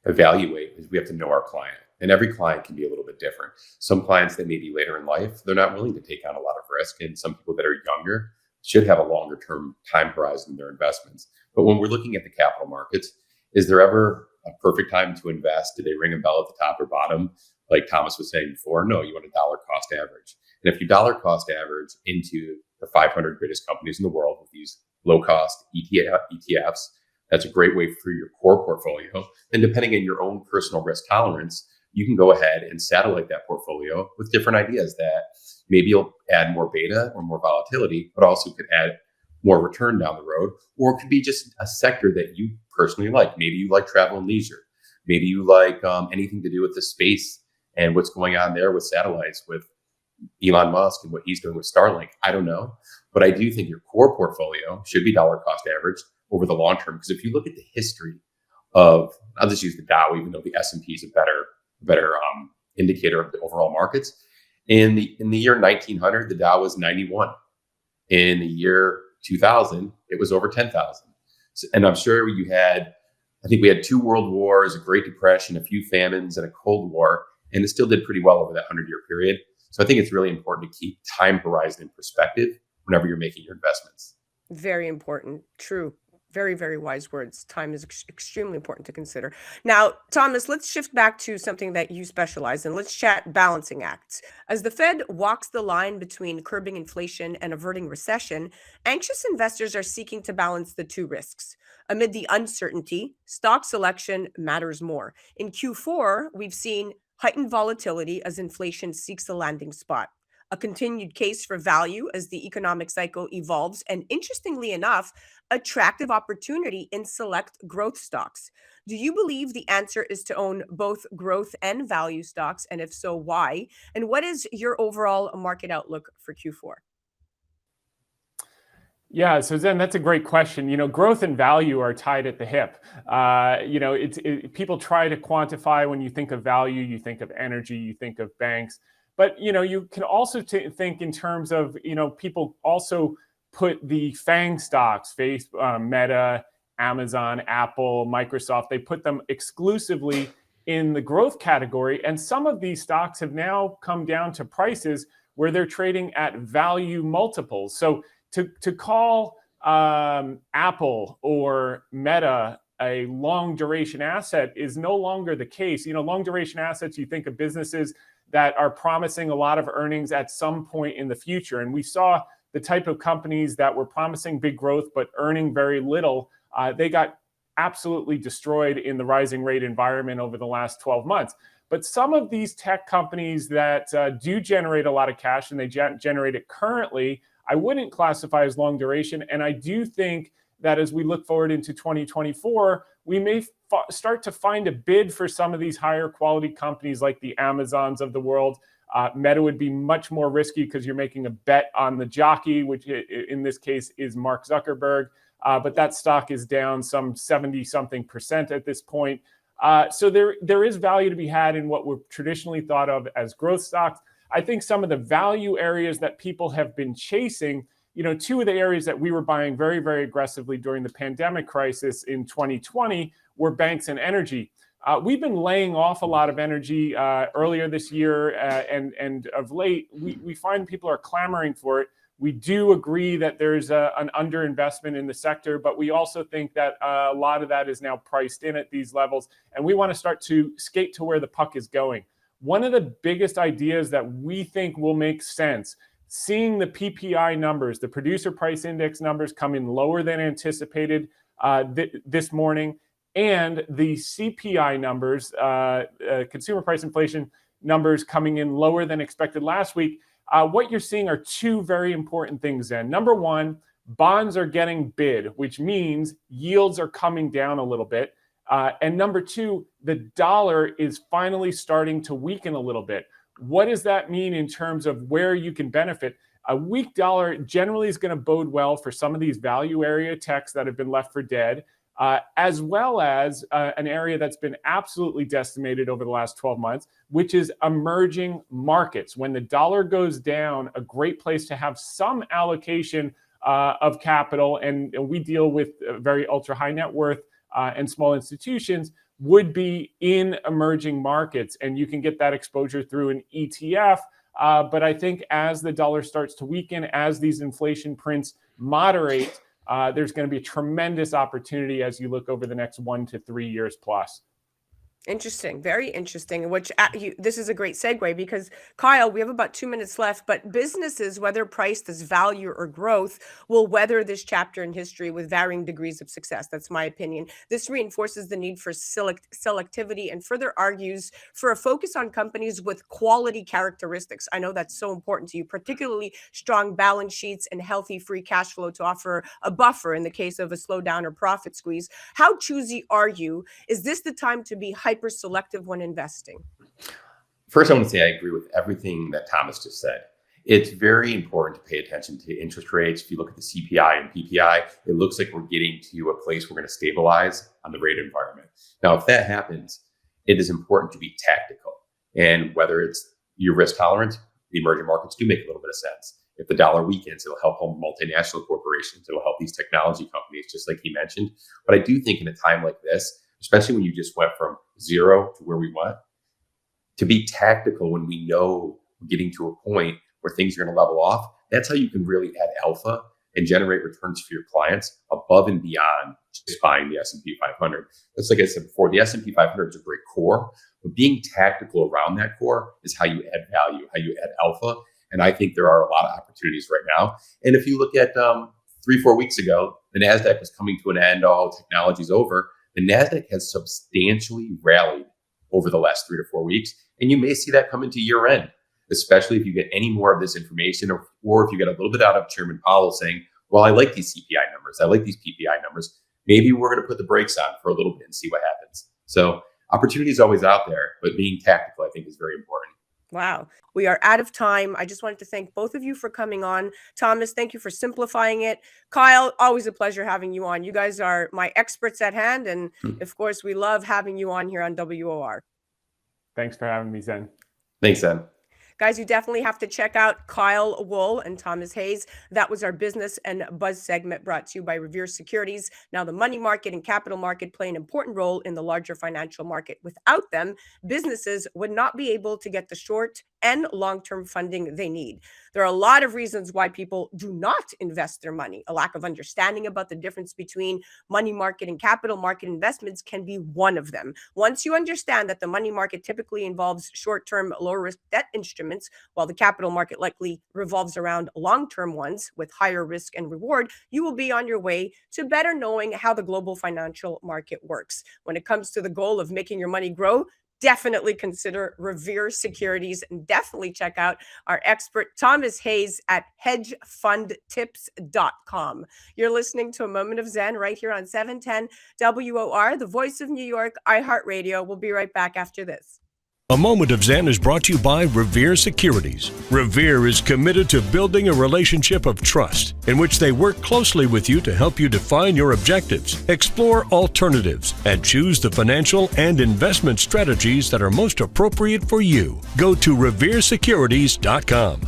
evaluate is we have to know our client. And every client can be a little bit different. Some clients that may be later in life, they're not willing to take on a lot of risk. And some people that are younger should have a longer term time horizon in their investments. But when we're looking at the capital markets, is there ever a perfect time to invest? Do they ring a bell at the top or bottom? Like Thomas was saying before, no, you want a dollar cost average. And if you dollar cost average into the 500 greatest companies in the world with these low cost ETFs, that's a great way for your core portfolio. And depending on your own personal risk tolerance, you can go ahead and satellite that portfolio with different ideas that maybe you'll add more beta or more volatility, but also could add more return down the road. Or it could be just a sector that you personally like. Maybe you like travel and leisure. Maybe you like anything to do with the space and what's going on there with satellites, with Elon Musk and what he's doing with Starlink. I don't know. But I do think your core portfolio should be dollar cost average over the long term. Because if you look at the history of, I'll just use the Dow, even though the S&P is a better indicator of the overall markets. In the year 1900, the Dow was 91. In the year 2000, it was over 10,000. And I'm sure I think we had 2 world wars, a Great Depression, a few famines, and a Cold War, and it still did pretty well over that 100-year period. So I think it's really important to keep time horizon in perspective whenever you're making your investments. Very important. True. Very, very wise words. Time is extremely important to consider. Now, Thomas, let's shift back to something that you specialize in. Let's chat balancing acts. As the Fed walks the line between curbing inflation and averting recession, anxious investors are seeking to balance the two risks. Amid the uncertainty, stock selection matters more. In Q4, we've seen heightened volatility as inflation seeks a landing spot, a continued case for value as the economic cycle evolves, and interestingly enough, attractive opportunity in select growth stocks. Do you believe the answer is to own both growth and value stocks? And if so, why? And what is your overall market outlook for Q4? Yeah, so Zen, that's a great question. Growth and value are tied at the hip. People try to quantify. When you think of value, you think of energy, you think of banks. But, you can also think in terms of, people also put the FANG stocks, Facebook, Meta, Amazon, Apple, Microsoft, they put them exclusively in the growth category. And some of these stocks have now come down to prices where they're trading at value multiples. So to call Apple or Meta a long duration asset is no longer the case. Long duration assets, you think of businesses that are promising a lot of earnings at some point in the future. And we saw the type of companies that were promising big growth but earning very little, they got absolutely destroyed in the rising rate environment over the last 12 months. But some of these tech companies that do generate a lot of cash, and they generate it currently, I wouldn't classify as long duration. And I do think that as we look forward into 2024, we may start to find a bid for some of these higher quality companies like the Amazons of the world. Meta would be much more risky because you're making a bet on the jockey, which in this case is Mark Zuckerberg. But that stock is down some 70-something% at this point. So there is value to be had in what were traditionally thought of as growth stocks. I think some of the value areas that people have been chasing, 2 of the areas that we were buying very, very aggressively during the pandemic crisis in 2020 were banks and energy. We've been laying off a lot of energy earlier this year, and of late, we find people are clamoring for it. We do agree that there's an underinvestment in the sector, but we also think that a lot of that is now priced in at these levels, and we want to start to skate to where the puck is going. One of the biggest ideas that we think will make sense, seeing the PPI numbers, the producer price index numbers, come in lower than anticipated this morning, and the CPI numbers, consumer price inflation numbers, coming in lower than expected last week. What you're seeing are 2 very important things then. Number one, bonds are getting bid, which means yields are coming down a little bit. And number 2, the dollar is finally starting to weaken a little bit. What does that mean in terms of where you can benefit? A weak dollar generally is going to bode well for some of these value area techs that have been left for dead. as well as an area that's been absolutely decimated over the last 12 months, which is emerging markets. When the dollar goes down, a great place to have some allocation of capital, and we deal with very ultra high net worth and small institutions, would be in emerging markets. And you can get that exposure through an ETF. But I think as the dollar starts to weaken, as these inflation prints moderate, there's going to be a tremendous opportunity as you look over the next 1 to 3 years plus. Interesting. Very interesting. Which this is a great segue because, Kyle, we have about 2 minutes left, but businesses, whether priced as value or growth, will weather this chapter in history with varying degrees of success. That's my opinion. This reinforces the need for selectivity and further argues for a focus on companies with quality characteristics. I know that's so important to you, particularly strong balance sheets and healthy free cash flow to offer a buffer in the case of a slowdown or profit squeeze. How choosy are you? Is this the time to be hyper selective when investing? First, I want to say I agree with everything that Thomas just said. It's very important to pay attention to interest rates. If you look at the CPI and PPI, it looks like we're getting to a place we're going to stabilize on the rate environment. Now, if that happens, it is important to be tactical. And whether it's your risk tolerance, the emerging markets do make a little bit of sense. If the dollar weakens, it'll help home multinational corporations. It'll help these technology companies, just like he mentioned. But I do think in a time like this, especially when you just went from zero to where we want, to be tactical when we know we're getting to a point where things are going to level off, that's how you can really add alpha and generate returns for your clients above and beyond just buying the S&P 500. That's like I said before, the S&P 500 is a great core, but being tactical around that core is how you add value, how you add alpha. And I think there are a lot of opportunities right now. And if you look at 3-4 weeks ago, the NASDAQ was coming to an end, all technology's over. The NASDAQ has substantially rallied over the last 3 to 4 weeks. And you may see that come into year end, especially if you get any more of this information or if you get a little bit out of Chairman Powell saying, well, I like these CPI numbers. I like these PPI numbers. Maybe we're going to put the brakes on for a little bit and see what happens. So opportunity is always out there, but being tactical, I think, is very important. Wow. We are out of time. I just wanted to thank both of you for coming on. Thomas, thank you for simplifying it. Kyle, always a pleasure having you on. You guys are my experts at hand. And of course, we love having you on here on WOR. Thanks for having me, Zen. Thanks, Zen. Guys, you definitely have to check out Kyle Wool and Thomas Hayes. That was our business and buzz segment brought to you by Revere Securities. Now, the money market and capital market play an important role in the larger financial market. Without them, businesses would not be able to get the short and long-term funding they need. There are a lot of reasons why people do not invest their money. A lack of understanding about the difference between money market and capital market investments can be one of them. Once you understand that the money market typically involves short-term, low-risk debt instruments, while the capital market likely revolves around long-term ones with higher risk and reward, you will be on your way to better knowing how the global financial market works. When it comes to the goal of making your money grow, definitely consider Revere Securities and definitely check out our expert Thomas Hayes at hedgefundtips.com. You're listening to A Moment of Zen right here on 710 WOR, the voice of New York, iHeart Radio. We'll be right back after this. A Moment of Zen is brought to you by Revere Securities. Revere is committed to building a relationship of trust in which they work closely with you to help you define your objectives, explore alternatives, and choose the financial and investment strategies that are most appropriate for you. Go to reveresecurities.com.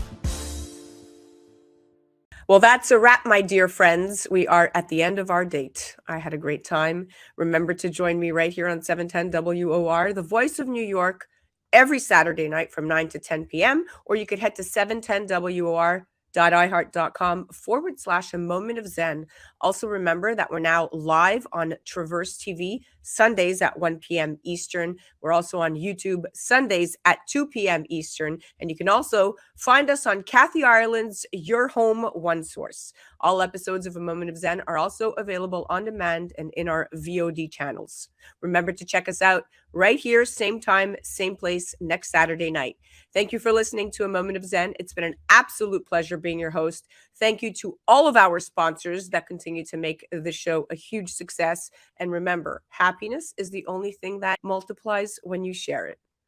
Well, that's a wrap, my dear friends. We are at the end of our date. I had a great time. Remember to join me right here on 710 WOR, the voice of New York, every Saturday night from 9 to 10 p.m. Or you could head to 710WOR.iHeart.com/A Moment of Zen. Also remember that we're now live on Traverse TV Sundays at 1 p.m. Eastern. We're also on YouTube Sundays at 2 p.m. Eastern. And you can also find us on Kathy Ireland's Your Home One Source. All episodes of A Moment of Zen are also available on demand and in our VOD channels. Remember to check us out right here, same time, same place, next Saturday night. Thank you for listening to A Moment of Zen. It's been an absolute pleasure being your host. Thank you to all of our sponsors that continue to make the show a huge success. And remember, happiness is the only thing that multiplies when you share it.